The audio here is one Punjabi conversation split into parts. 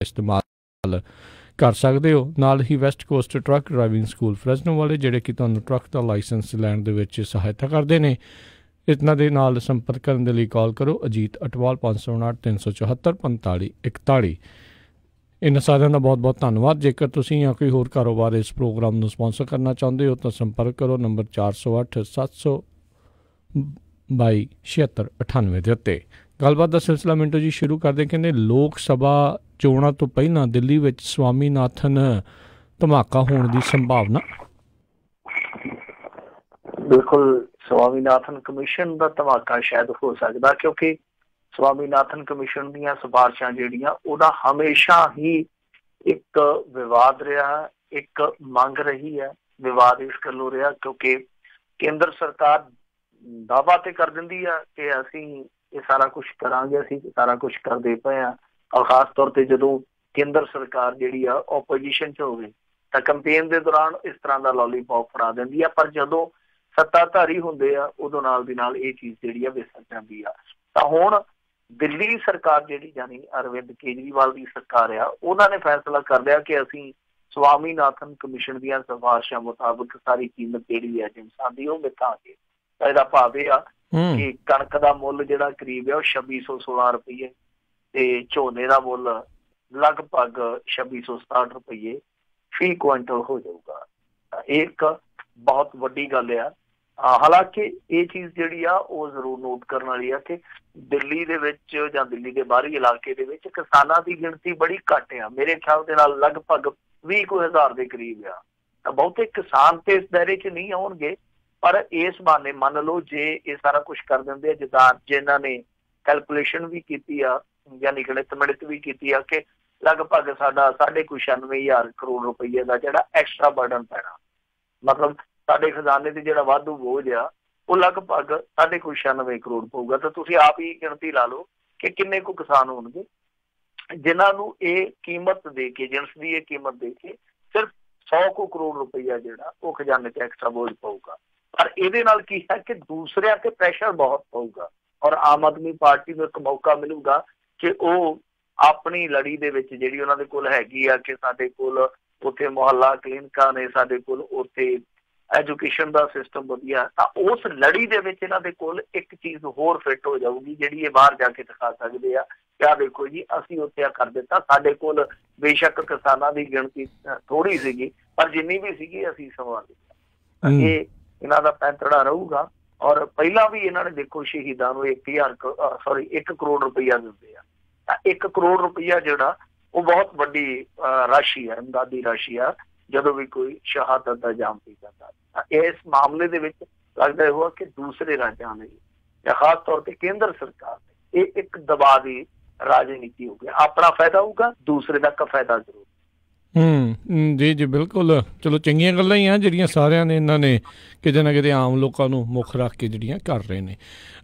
इस्तेमाल कर सकते हो। नाल ही West Coast truck driving school Fresno वाले जिहड़े कि तुहानूं ट्रक का लाइसेंस लैण दे विच सहायता करते हैं। इतना दे नाल संपर्क करने के लिए कॉल करो अजीत अटवाल 559 374 45 41। इन्हां सारिਆਂ ਦਾ बहुत बहुत धन्यवाद। जेकर तुसीं या कोई होर कारोबार इस प्रोग्राम ਨੂੰ स्पॉन्सर करना चाहते हो तो संपर्क करो नंबर 408 722 7698 ਦੇ ਉੱਤੇ। ਗੱਲਬਾਤ ਦਾ ਸਿਲਸਿਲਾ ਮਿੰਟੋ ਜੀ ਸ਼ੁਰੂ ਕਰਦੇ। ਕਹਿੰਦੇ ਲੋਕ ਸਭਾ ਚੋਣਾਂ ਤੋਂ ਪਹਿਲਾਂ ਦਿੱਲੀ ਵਿੱਚ ਸਵਾਮੀਨਾਥਨ ਧਮਾਕਾ ਹੋਣ ਦੀ ਸੰਭਾਵਨਾ। ਬਿਲਕੁਲ ਸਵਾਮੀਨਾਥਨ ਕਮਿਸ਼ਨ ਦਾ ਧਮਾਕਾ ਸ਼ਾਇਦ ਹੋ ਸਕਦਾ, ਕਿਉਂਕਿ ਸਵਾਮੀਨਾਥਨ ਕਮਿਸ਼ਨ ਦੀਆਂ ਸਿਫਾਰਸ਼ਾਂ ਜਿਹੜੀਆਂ ਉਹਦਾ ਹਮੇਸ਼ਾ ਹੀ ਇੱਕ ਵਿਵਾਦ ਰਿਹਾ, ਇੱਕ ਮੰਗ ਰਹੀ ਹੈ। ਵਿਵਾਦ ਇਸ ਗੱਲੋਂ ਰਿਹਾ ਕਿਉਂਕਿ ਕੇਂਦਰ ਸਰਕਾਰ ਦਾਅਵਾ ਤੇ ਕਰ ਦਿੰਦੀ ਆ ਕਿ ਅਸੀਂ ਇਹ ਸਾਰਾ ਕੁਛ ਕਰਾਂਗੇ, ਅਸੀਂ ਸਾਰਾ ਕੁਛ ਕਰਦੇ ਪਏ ਹਾਂ। ਔਰ ਖਾਸ ਤੌਰ ਤੇ ਜਦੋਂ ਕੇਂਦਰ ਸਰਕਾਰ ਜਿਹੜੀ ਆ ਓਪੋਜੀਸ਼ਨ 'ਚ ਹੋਵੇ ਤਾਂ ਕੰਪੇਨ ਦੇ ਦੌਰਾਨ ਇਸ ਤਰ੍ਹਾਂ ਦਾ ਲੋਲੀਪੌਪ ਫੜਾ ਦਿੰਦੀ ਆ, ਪਰ ਜਦੋਂ ਸੱਤਾਧਾਰੀ ਹੁੰਦੇ ਆ ਉਦੋਂ ਨਾਲ ਦੀ ਨਾਲ ਇਹ ਚੀਜ਼ ਜਿਹੜੀ ਆ ਵਿਸਰ ਜਾਂਦੀ ਆ। ਤਾਂ ਹੁਣ ਦਿੱਲੀ ਸਰਕਾਰ ਜਿਹੜੀ ਯਾਨੀ ਅਰਵਿੰਦ ਕੇਜਰੀਵਾਲ ਦੀ ਸਰਕਾਰ ਆ, ਉਹਨਾਂ ਨੇ ਫੈਸਲਾ ਕਰ ਲਿਆ ਕਿ ਅਸੀਂ ਸਵਾਮੀਨਾਥਨ ਕਮਿਸ਼ਨ ਦੀਆਂ ਸਿਫਾਰਸ਼ਾਂ ਮੁਤਾਬਕ ਸਾਰੀ ਕੀਮਤ ਜਿਹੜੀ ਹੈ ਜਿਨਸਾਂ ਦੀ ਉਹ ਮਿਥਾਂਗੇ। ਤਾਂ ਇਹਦਾ ਭਾਵ ਇਹ ਆ ਕਿ ਕਣਕ ਦਾ ਮੁੱਲ ਜਿਹੜਾ ਕਰੀਬ ਆ ਉਹ 2616 ਰੁਪਈਏ ਤੇ ਝੋਨੇ ਦਾ ਮੁੱਲ ਲਗਭਗ 2667 ਰੁਪਈਏ ਫੀ ਕੁਇੰਟਲ ਹੋ ਜਾਊਗਾ। ਇਹ ਇੱਕ ਬਹੁਤ ਵੱਡੀ ਗੱਲ ਆ। ਹਾਲਾਂਕਿ ਇਹ ਚੀਜ਼ ਜਿਹੜੀ ਆ ਉਹ ਜ਼ਰੂਰ ਨੋਟ ਕਰਨ ਵਾਲੀ ਆ ਕਿ ਦਿੱਲੀ ਦੇ ਵਿੱਚ ਜਾਂ ਦਿੱਲੀ ਦੇ ਬਾਹਰੀ ਇਲਾਕੇ ਦੇ ਵਿੱਚ ਕਿਸਾਨਾਂ ਦੀ ਗਿਣਤੀ ਬੜੀ ਘੱਟ ਆ। ਮੇਰੇ ਖਿਆਲ ਦੇ ਨਾਲ ਲਗਭਗ 20,000 ਦੇ ਕਰੀਬ ਆ। ਤਾਂ ਬਹੁਤੇ ਕਿਸਾਨ ਤੇ ਇਸ ਦਾਇਰੇ 'ਚ ਨਹੀਂ ਆਉਣਗੇ, ਪਰ ਇਸ ਬਹਾਨੇ ਮੰਨ ਲਓ ਜੇ ਇਹ ਸਾਰਾ ਕੁਛ ਕਰ ਦਿੰਦੇ ਆ, ਜਿੱਦਾਂ ਜਿਨ੍ਹਾਂ ਨੇ ਕੈਲਕੂਲੇਸ਼ਨ ਵੀ ਕੀਤੀ ਆ ਯਾਨੀ ਗਣਿਤ ਵੀ ਕੀਤੀ ਆ ਕਿ ਲਗਭਗ ਸਾਡਾ 96,000 ਕਰੋੜ ਰੁਪਈਏ ਦਾ ਜਿਹੜਾ ਐਕਸਟਰਾ ਬਰਡਨ ਪੈਣਾ, ਮਤਲਬ ਸਾਡੇ ਖਜ਼ਾਨੇ ਤੇ ਜਿਹੜਾ ਵਾਧੂ ਬੋਝ ਆ ਉਹ ਲਗਭਗ 96 ਕਰੋੜ ਪਊਗਾ। ਤਾਂ ਤੁਸੀਂ ਆਪ ਹੀ ਗਿਣਤੀ ਲਾ ਲਓ ਕਿ ਕਿੰਨੇ ਕੁ ਕਿਸਾਨ ਹੋਣਗੇ ਜਿਨ੍ਹਾਂ ਨੂੰ ਇਹ ਕੀਮਤ ਦੇ ਕੇ, ਜਿਣਸ ਦੀ ਇਹ ਕੀਮਤ ਦੇ ਕੇ ਸਿਰਫ 100 ਕਰੋੜ ਰੁਪਈਆ ਜਿਹੜਾ ਉਹ ਖਜ਼ਾਨੇ ਤੇ ਐਕਸਟਰਾ ਬੋਝ ਪਊਗਾ। ਪਰ ਇਹਦੇ ਨਾਲ ਕੀ ਹੈ ਕਿ ਦੂਸਰਿਆਂ ਤੇ ਪ੍ਰੈਸ਼ਰ ਬਹੁਤ ਪਊਗਾ ਔਰ ਆਮ ਆਦਮੀ ਪਾਰਟੀ ਨੂੰ ਇੱਕ ਮੌਕਾ ਮਿਲੂਗਾ ਕਿ ਉਹ ਆਪਣੀ ਲੜੀ ਦੇ ਵਿੱਚ ਜਿਹੜੀ ਉਹਨਾਂ ਦੇ ਕੋਲ ਹੈਗੀ ਆ ਕਿ ਸਾਡੇ ਕੋਲ ਉੱਥੇ ਮੁਹੱਲਾ ਕਲੀਨਿਕਾਂ ਨੇ, ਸਾਡੇ ਕੋਲ ਉੱਥੇ ਐਜੂਕੇਸ਼ਨ ਦਾ ਸਿਸਟਮ ਵਧੀਆ, ਤਾਂ ਉਸ ਲੜੀ ਦੇ ਵਿੱਚ ਇਹਨਾਂ ਦੇ ਕੋਲ ਇੱਕ ਚੀਜ਼ ਹੋਰ ਫਿੱਟ ਹੋ ਜਾਊਗੀ ਜਿਹੜੀ ਇਹ ਬਾਹਰ ਜਾ ਕੇ ਦਿਖਾ ਸਕਦੇ ਆ ਕਿ ਆਹ ਦੇਖੋ ਜੀ ਅਸੀਂ ਉੱਥੇ ਆ ਕਰ ਦਿੱਤਾ, ਸਾਡੇ ਕੋਲ ਬੇਸ਼ੱਕ ਕਿਸਾਨਾਂ ਦੀ ਗਿਣਤੀ ਥੋੜ੍ਹੀ ਸੀਗੀ ਪਰ ਜਿੰਨੀ ਵੀ ਸੀਗੀ ਅਸੀਂ ਸੰਭਾਲ ਦਿੱਤਾ। ਇਹ ਇਹਨਾਂ ਦਾ ਪੈਂਤੜਾ ਰਹੂਗਾ। ਔਰ ਪਹਿਲਾਂ ਵੀ ਇਹਨਾਂ ਨੇ ਦੇਖੋ ਸ਼ਹੀਦਾਂ ਨੂੰ 1 ਕਰੋੜ ਰੁਪਈਆ ਦਿੰਦੇ ਆ। ਤਾਂ 1 ਕਰੋੜ ਰੁਪਈਆ ਜਿਹੜਾ ਉਹ ਬਹੁਤ ਵੱਡੀ ਰਾਸ਼ੀ ਆ, ਇਮਦਾਦੀ ਰਾਸ਼ੀ ਆ ਜਦੋਂ ਵੀ ਕੋਈ ਸ਼ਹਾਦਤ ਦਾ ਜਾਮ ਪੀ ਜਾਂਦਾ। ਤਾਂ ਇਸ ਮਾਮਲੇ ਦੇ ਵਿੱਚ ਲੱਗਦਾ ਹੋਇਆ ਕਿ ਦੂਸਰੇ ਰਾਜਾਂ ਲਈ ਜਾਂ ਖਾਸ ਤੌਰ ਤੇ ਕੇਂਦਰ ਸਰਕਾਰ ਨੇ ਇਹ ਇੱਕ ਦਬਾਅ ਦੀ ਰਾਜਨੀਤੀ ਹੋ ਗਈ। ਆਪਣਾ ਫਾਇਦਾ ਹੋਊਗਾ, ਦੂਸਰੇ ਦਾ ਫਾਇਦਾ ਜ਼ਰੂਰ। ਜੀ ਜੀ ਬਿਲਕੁਲ। ਚਲੋ ਚੰਗੀਆਂ ਗੱਲਾਂ ਹੀ ਆ ਜਿਹੜੀਆਂ ਸਾਰਿਆਂ ਨੇ ਇਹਨਾਂ ਨੇ ਕਿਤੇ ਨਾ ਕਿਤੇ ਆਮ ਲੋਕਾਂ ਨੂੰ ਮੁੱਖ ਰੱਖ ਕੇ ਜਿਹੜੀਆਂ ਕਰ ਰਹੇ ਨੇ।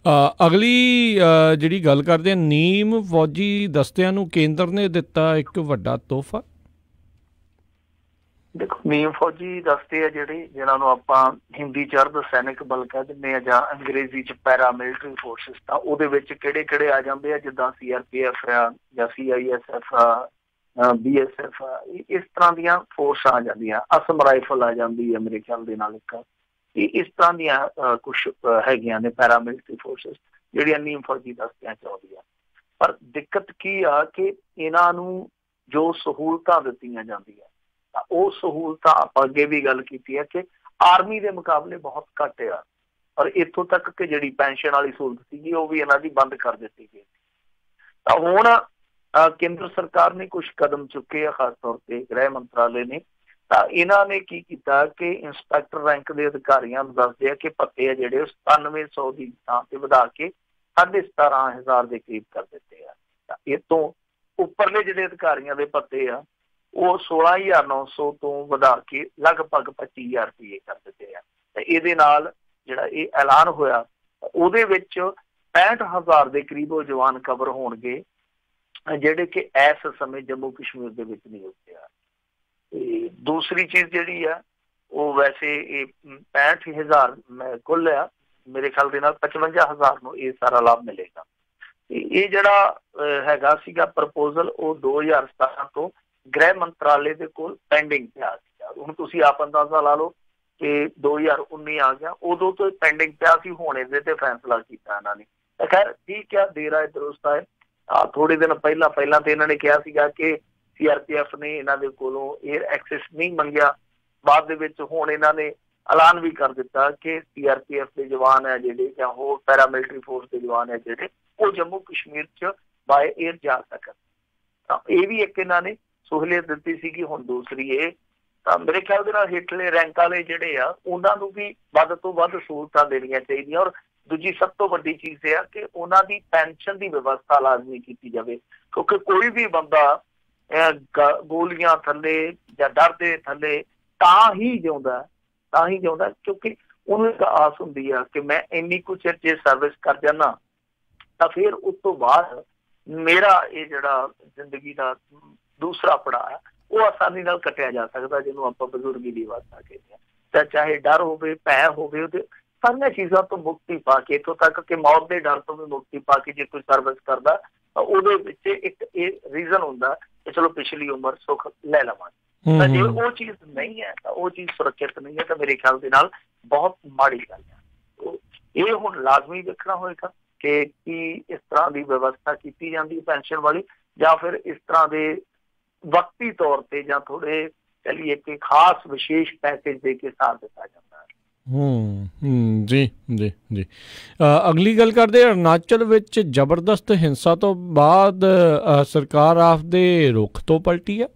ਅਗਲੀ ਜਿਹੜੀ ਗੱਲ ਕਰਦੇ ਆ, ਨੀਮ ਫੌਜੀ ਦਸਤਿਆਂ ਨੂੰ ਕੇਂਦਰ ਨੇ ਦਿੱਤਾ ਇੱਕ ਵੱਡਾ ਤੋਹਫਾ। ਦੇਖੋ ਨੀਮ ਫੌਜੀ ਦਸਤੇ ਆ ਜਿਹੜੇ ਜਿਹਨਾਂ ਨੂੰ ਆਪਾਂ ਹਿੰਦੀ 'ਚ ਅਰਧ ਸੈਨਿਕ ਬਲ ਕਹਿ ਦਿੰਦੇ ਆ ਜਾਂ ਅੰਗਰੇਜ਼ੀ 'ਚ ਪੈਰਾਮਿਲਟਰੀ ਫੋਰਸਿਸ। ਤਾਂ ਉਹਦੇ ਵਿੱਚ ਕਿਹੜੇ ਆ ਜਾਂਦੇ ਆ, ਜਿੱਦਾਂ CRPF ਆ ਜਾਂ CISF ਆ, BSF ਆ, ਇਸ ਤਰ੍ਹਾਂ ਦੀਆਂ ਫੋਰਸ ਆ ਜਾਂਦੀਆਂ। ਅਸਮ ਰਾਈਫਲ ਆ ਜਾਂਦੀ ਹੈ ਮੇਰੇ ਖਿਆਲ ਦੇ ਨਾਲ ਇੱਕ। ਇਸ ਤਰ੍ਹਾਂ ਦੀਆਂ ਕੁਛ ਹੈਗੀਆਂ ਨੇ ਪੈਰਾਮਿਲਟਰੀ ਫੋਰਸਿਸ ਜਿਹੜੀਆਂ ਨੀਮ ਫੌਜੀ ਦਸਤਿਆਂ 'ਚ ਆਉਂਦੀਆਂ। ਪਰ ਦਿੱਕਤ ਕੀ ਆ ਕਿ ਇਹਨਾਂ ਨੂੰ ਜੋ ਸਹੂਲਤਾਂ ਦਿੱਤੀਆਂ ਜਾਂਦੀਆਂ ਤਾਂ ਉਹ ਸਹੂਲਤਾਂ ਆਪਾਂ ਅੱਗੇ ਵੀ ਗੱਲ ਕੀਤੀ ਹੈ ਕਿ ਆਰਮੀ ਦੇ ਮੁਕਾਬਲੇ ਬਹੁਤ ਘੱਟ ਆ। ਔਰ ਇੱਥੋਂ ਤੱਕ ਕਿ ਜਿਹੜੀ ਪੈਨਸ਼ਨ ਵਾਲੀ ਸਹੂਲਤ ਸੀਗੀ ਉਹ ਵੀ ਇਹਨਾਂ ਦੀ ਬੰਦ ਕਰ ਦਿੱਤੀ ਗਈ। ਤਾਂ ਹੁਣ ਕੇਂਦਰ ਸਰਕਾਰ ਨੇ ਕੁਛ ਕਦਮ ਚੁੱਕੇ ਆ, ਖਾਸ ਤੌਰ ਤੇ ਗ੍ਰਹਿ ਮੰਤਰਾਲੇ ਨੇ। ਤਾਂ ਇਹਨਾਂ ਨੇ ਕੀ ਕੀਤਾ ਕਿ ਇੰਸਪੈਕਟਰ ਰੈਂਕ ਦੇ ਅਧਿਕਾਰੀਆਂ ਨੂੰ ਦੱਸਦੇ ਆ ਕਿ ਭੱਤੇ ਆ ਜਿਹੜੇ ਉਹ 9700 ਦੀ ਥਾਂ ਤੇ ਵਧਾ ਕੇ 17,500 ਦੇ ਕਰੀਬ ਕਰ ਦਿੱਤੇ ਆ। ਤਾਂ ਇਹ ਤੋਂ ਉੱਪਰਲੇ ਜਿਹੜੇ ਅਧਿਕਾਰੀਆਂ ਦੇ ਭੱਤੇ ਆ ਉਹ 16,900 ਤੋਂ ਵਧਾ ਕੇ ਲਗਭਗ 25,000 ਰੁਪਏ ਕਰ ਦਿੱਤੇ ਆ। ਤੇ ਇਹਦੇ ਨਾਲ ਜਿਹੜਾ ਇਹ ਐਲਾਨ ਹੋਇਆ ਉਹਦੇ ਵਿੱਚ 65,000 ਦੇ ਕਰੀਬ ਉਹ ਜਵਾਨ ਕਵਰ ਹੋਣਗੇ ਜਿਹੜੇ ਕਿ ਇਸ ਸਮੇਂ ਜੰਮੂ ਕਸ਼ਮੀਰ ਦੇ ਵਿੱਚ ਨਿਯੁਕਤ ਆ। ਤੇ ਦੂਸਰੀ ਚੀਜ਼ ਜਿਹੜੀ ਆ ਉਹ ਵੈਸੇ ਇਹ 65,000 ਕੁੱਲ ਆ, ਮੇਰੇ ਖਿਆਲ ਦੇ ਨਾਲ 55,000 ਨੂੰ ਇਹ ਸਾਰਾ ਲਾਭ ਮਿਲੇਗਾ। ਇਹ ਜਿਹੜਾ ਹੈਗਾ ਸੀਗਾ ਪ੍ਰਪੋਜ਼ਲ ਉਹ 2017 ਤੋਂ ਗ੍ਰਹਿ ਮੰਤਰਾਲੇ ਦੇ ਕੋਲ ਪੈਂਡਿੰਗ ਪਿਆ ਸੀਗਾ। ਹੁਣ ਤੁਸੀਂ ਆਪ ਅੰਦਾਜ਼ਾ ਲਾ ਲਓ ਕਿ 2019 ਆ ਗਿਆ, ਉਦੋਂ ਤੋਂ ਪੈਂਡਿੰਗ ਪਿਆ ਸੀ, ਹੁਣ ਇਹਦੇ ਤੇ ਫੈਸਲਾ ਕੀਤਾ ਇਹਨਾਂ ਨੇ। ਤਾਂ ਖੈਰ ਠੀਕ ਆ, ਦੇਰ ਆਏ ਦਰੁਸਤ ਆਏ। ਥੋੜੇ ਦਿਨ ਪਹਿਲਾਂ ਤੇ ਇਹਨਾਂ ਨੇ ਕਿਹਾ ਸੀਗਾ ਕਿ CRPF ਨੇ ਇਹਨਾਂ ਦੇ ਕੋਲੋਂ 에ਅਰ ਐਕਸੈਸ ਨਹੀਂ ਮੰਗਿਆ। ਬਾਅਦ ਦੇ ਵਿੱਚ ਹੁਣ ਇਹਨਾਂ ਨੇ ਐਲਾਨ ਵੀ ਕਰ ਦਿੱਤਾ ਕਿ CRPF ਦੇ ਜਵਾਨ ਹੈ ਜਿਹੜੇ ਜਾਂ ਹੋਰ ਪੈਰਾਮਿਲਟਰੀ ਫੋਰਸ ਦੇ ਜਵਾਨ ਹੈ ਜਿਹੜੇ ਉਹ ਜੰਮੂ ਕਸ਼ਮੀਰ 'ਚ ਬਾਏ 에ਅਰ ਜਾ ਸਕਣ। ਤਾਂ ਇਹ ਵੀ ਇੱਕ ਇਹਨਾਂ ਨੇ ਸਹੂਲੀਅਤ ਦਿੱਤੀ ਸੀਗੀ। ਹੁਣ ਦੂਸਰੀ ਇਹ, ਤਾਂ ਮੇਰੇ ਖਿਆਲ ਦੇ ਨਾਲ ਹੇਠਲੇ ਰੈਂਕ ਵਾਲੇ ਜਿਹੜੇ ਆ ਉਹਨਾਂ ਨੂੰ ਵੀ ਵੱਧ ਤੋਂ ਵੱਧ ਸਹੂਲਤਾਂ ਦੇਣੀਆਂ ਚਾਹੀਦੀਆਂ। ਔਰ ਦੂਜੀ ਸਭ ਤੋਂ ਵੱਡੀ ਚੀਜ਼ ਇਹ ਆ ਕਿ ਉਹਨਾਂ ਦੀ ਪੈਨਸ਼ਨ ਦੀ ਵਿਵਸਥਾ ਲਾਜ਼ਮੀ ਕੀਤੀ ਜਾਵੇ, ਕਿਉਂਕਿ ਕੋਈ ਵੀ ਬੰਦਾ ਗੋਲੀਆਂ ਥੱਲੇ ਜਾਂ ਡਰ ਦੇ ਥੱਲੇ ਤਾਂ ਹੀ ਜਿਉਂਦਾ, ਕਿਉਂਕਿ ਉਹਨੂੰ ਇੱਕ ਆਸ ਹੁੰਦੀ ਆ ਕਿ ਮੈਂ ਇੰਨੀ ਕੁ ਚਿਰ ਜੇ ਸਰਵਿਸ ਕਰ ਜਾਣਾ ਤਾਂ ਫਿਰ ਉਸ ਤੋਂ ਬਾਅਦ ਮੇਰਾ ਇਹ ਜਿਹੜਾ ਜ਼ਿੰਦਗੀ ਦਾ ਦੂਸਰਾ ਪੜਾਅ ਉਹ ਆਸਾਨੀ ਨਾਲ ਕੱਟਿਆ ਜਾ ਸਕਦਾ, ਜਿਹਨੂੰ ਆਪਾਂ ਬਜ਼ੁਰਗੀ ਦੀ ਅਵਸਥਾ ਕਹਿੰਦੇ ਹਾਂ। ਤਾਂ ਚਾਹੇ ਡਰ ਹੋਵੇ, ਭੈ ਹੋਵੇ, ਉਹਦੇ ਸਾਰੀਆਂ ਚੀਜ਼ਾਂ ਤੋਂ ਮੁਕਤੀ ਪਾ ਕੇ, ਇੱਥੋਂ ਤੱਕ ਕਿ ਮੌਤ ਦੇ ਡਰ ਤੋਂ ਵੀ ਮੁਕਤੀ ਪਾ ਕੇ ਜੇ ਕੋਈ ਸਰਵਿਸ ਕਰਦਾ ਤਾਂ ਉਹਦੇ ਵਿੱਚ ਇੱਕ ਇਹ ਰੀਜ਼ਨ ਹੁੰਦਾ ਕਿ ਚਲੋ ਪਿਛਲੀ ਉਮਰ ਸੁੱਖ ਲੈ ਲਵਾਂਗੇ। ਤਾਂ ਜੇ ਉਹ ਚੀਜ਼ ਨਹੀਂ ਹੈ, ਤਾਂ ਉਹ ਚੀਜ਼ ਸੁਰੱਖਿਅਤ ਨਹੀਂ ਹੈ, ਤਾਂ ਮੇਰੇ ਖਿਆਲ ਦੇ ਨਾਲ ਬਹੁਤ ਮਾੜੀ ਗੱਲ ਹੈ। ਇਹ ਹੁਣ ਲਾਜ਼ਮੀ ਵੇਖਣਾ ਹੋਏਗਾ ਕਿ ਕੀ ਇਸ ਤਰ੍ਹਾਂ ਦੀ ਵਿਵਸਥਾ ਕੀਤੀ ਜਾਂਦੀ ਹੈ ਪੈਨਸ਼ਨ ਵਾਲੀ, ਜਾਂ ਫਿਰ ਇਸ ਤਰ੍ਹਾਂ ਦੇ ਵਕਤੀ ਤੌਰ ਤੇ ਜਾਂ ਥੋੜੇ ਕਹੀਏ ਕਿ ਖਾਸ ਵਿਸ਼ੇਸ਼ ਪੈਕੇਜ ਦੇ ਕੇ ਸਾਥ ਦਿੱਤਾ ਜਾਂਦਾ ਹੈ। ਜੀ ਜੀ ਜੀ। ਅਗਲੀ ਗੱਲ ਕਰਦੇ, ਅਰੁਣਾਚਲ ਵਿੱਚ ਜ਼ਬਰਦਸਤ ਹਿੰਸਾ ਤੋਂ ਬਾਅਦ ਸਰਕਾਰ ਆਪਦੇ ਰੁਖ ਤੋਂ ਪਲਟੀ ਹੈ।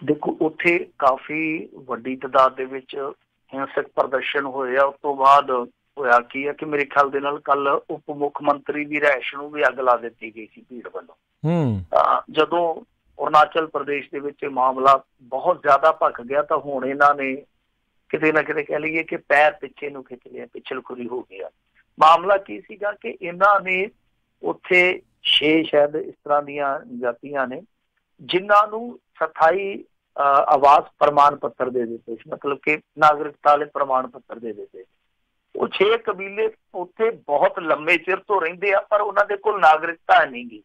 ਦੇਖੋ, ਉੱਥੇ ਕਾਫੀ ਵੱਡੀ ਤਾਦਾਦ ਦੇ ਵਿੱਚ ਹਿੰਸਕ ਪ੍ਰਦਰਸ਼ਨ ਹੋਏ ਆ। ਉਸ ਤੋਂ ਬਾਅਦ ਹੋਇਆ ਕੀ ਹੈ ਕਿ ਮੇਰੇ ਖਿਆਲ ਦੇ ਨਾਲ ਕੱਲ ਉਪ ਮੁੱਖ ਮੰਤਰੀ ਦੀ ਰਿਹਾਇਸ਼ ਨੂੰ ਵੀ ਅੱਗ ਲਾ ਦਿੱਤੀ ਗਈ ਸੀ ਭੀੜ ਵੱਲੋਂ। ਜਦੋਂ ਅਰੁਣਾਚਲ ਪ੍ਰਦੇਸ਼ ਦੇ ਵਿੱਚ ਮਾਮਲਾ ਬਹੁਤ ਜ਼ਿਆਦਾ ਭਖ ਗਿਆ ਤਾਂ ਹੁਣ ਇਹਨਾਂ ਨੇ ਕਿਤੇ ਨਾ ਕਿਤੇ ਕਹਿ ਲਈਏ ਕਿ ਪੈਰ ਪਿੱਛੇ ਨੂੰ ਖਿੱਚ ਲਿਆ, ਪਿਛਲਖੁਰੀ ਹੋ ਗਿਆ। ਮਾਮਲਾ ਕੀ ਸੀਗਾ ਕਿ ਇਹਨਾਂ ਨੇ ਉੱਥੇ 6 ਸ਼ਾਇਦ ਇਸ ਤਰ੍ਹਾਂ ਦੀਆਂ ਜਾਤੀਆਂ ਨੇ ਜਿਨ੍ਹਾਂ ਨੂੰ ਸਥਾਈ ਆਵਾਸ ਪ੍ਰਮਾਣ ਪੱਤਰ ਦੇ ਦਿੱਤੇ ਸੀ, ਮਤਲਬ ਕਿ ਨਾਗਰਿਕਤਾ ਵਾਲੇ ਪ੍ਰਮਾਣ ਪੱਤਰ ਦੇ ਦਿੱਤੇ। ਉਹ 6 ਕਬੀਲੇ ਉੱਥੇ ਬਹੁਤ ਲੰਮੇ ਚਿਰ ਤੋਂ ਰਹਿੰਦੇ ਆ, ਪਰ ਉਹਨਾਂ ਦੇ ਕੋਲ ਨਾਗਰਿਕਤਾ ਨਹੀਂ ਗੀ।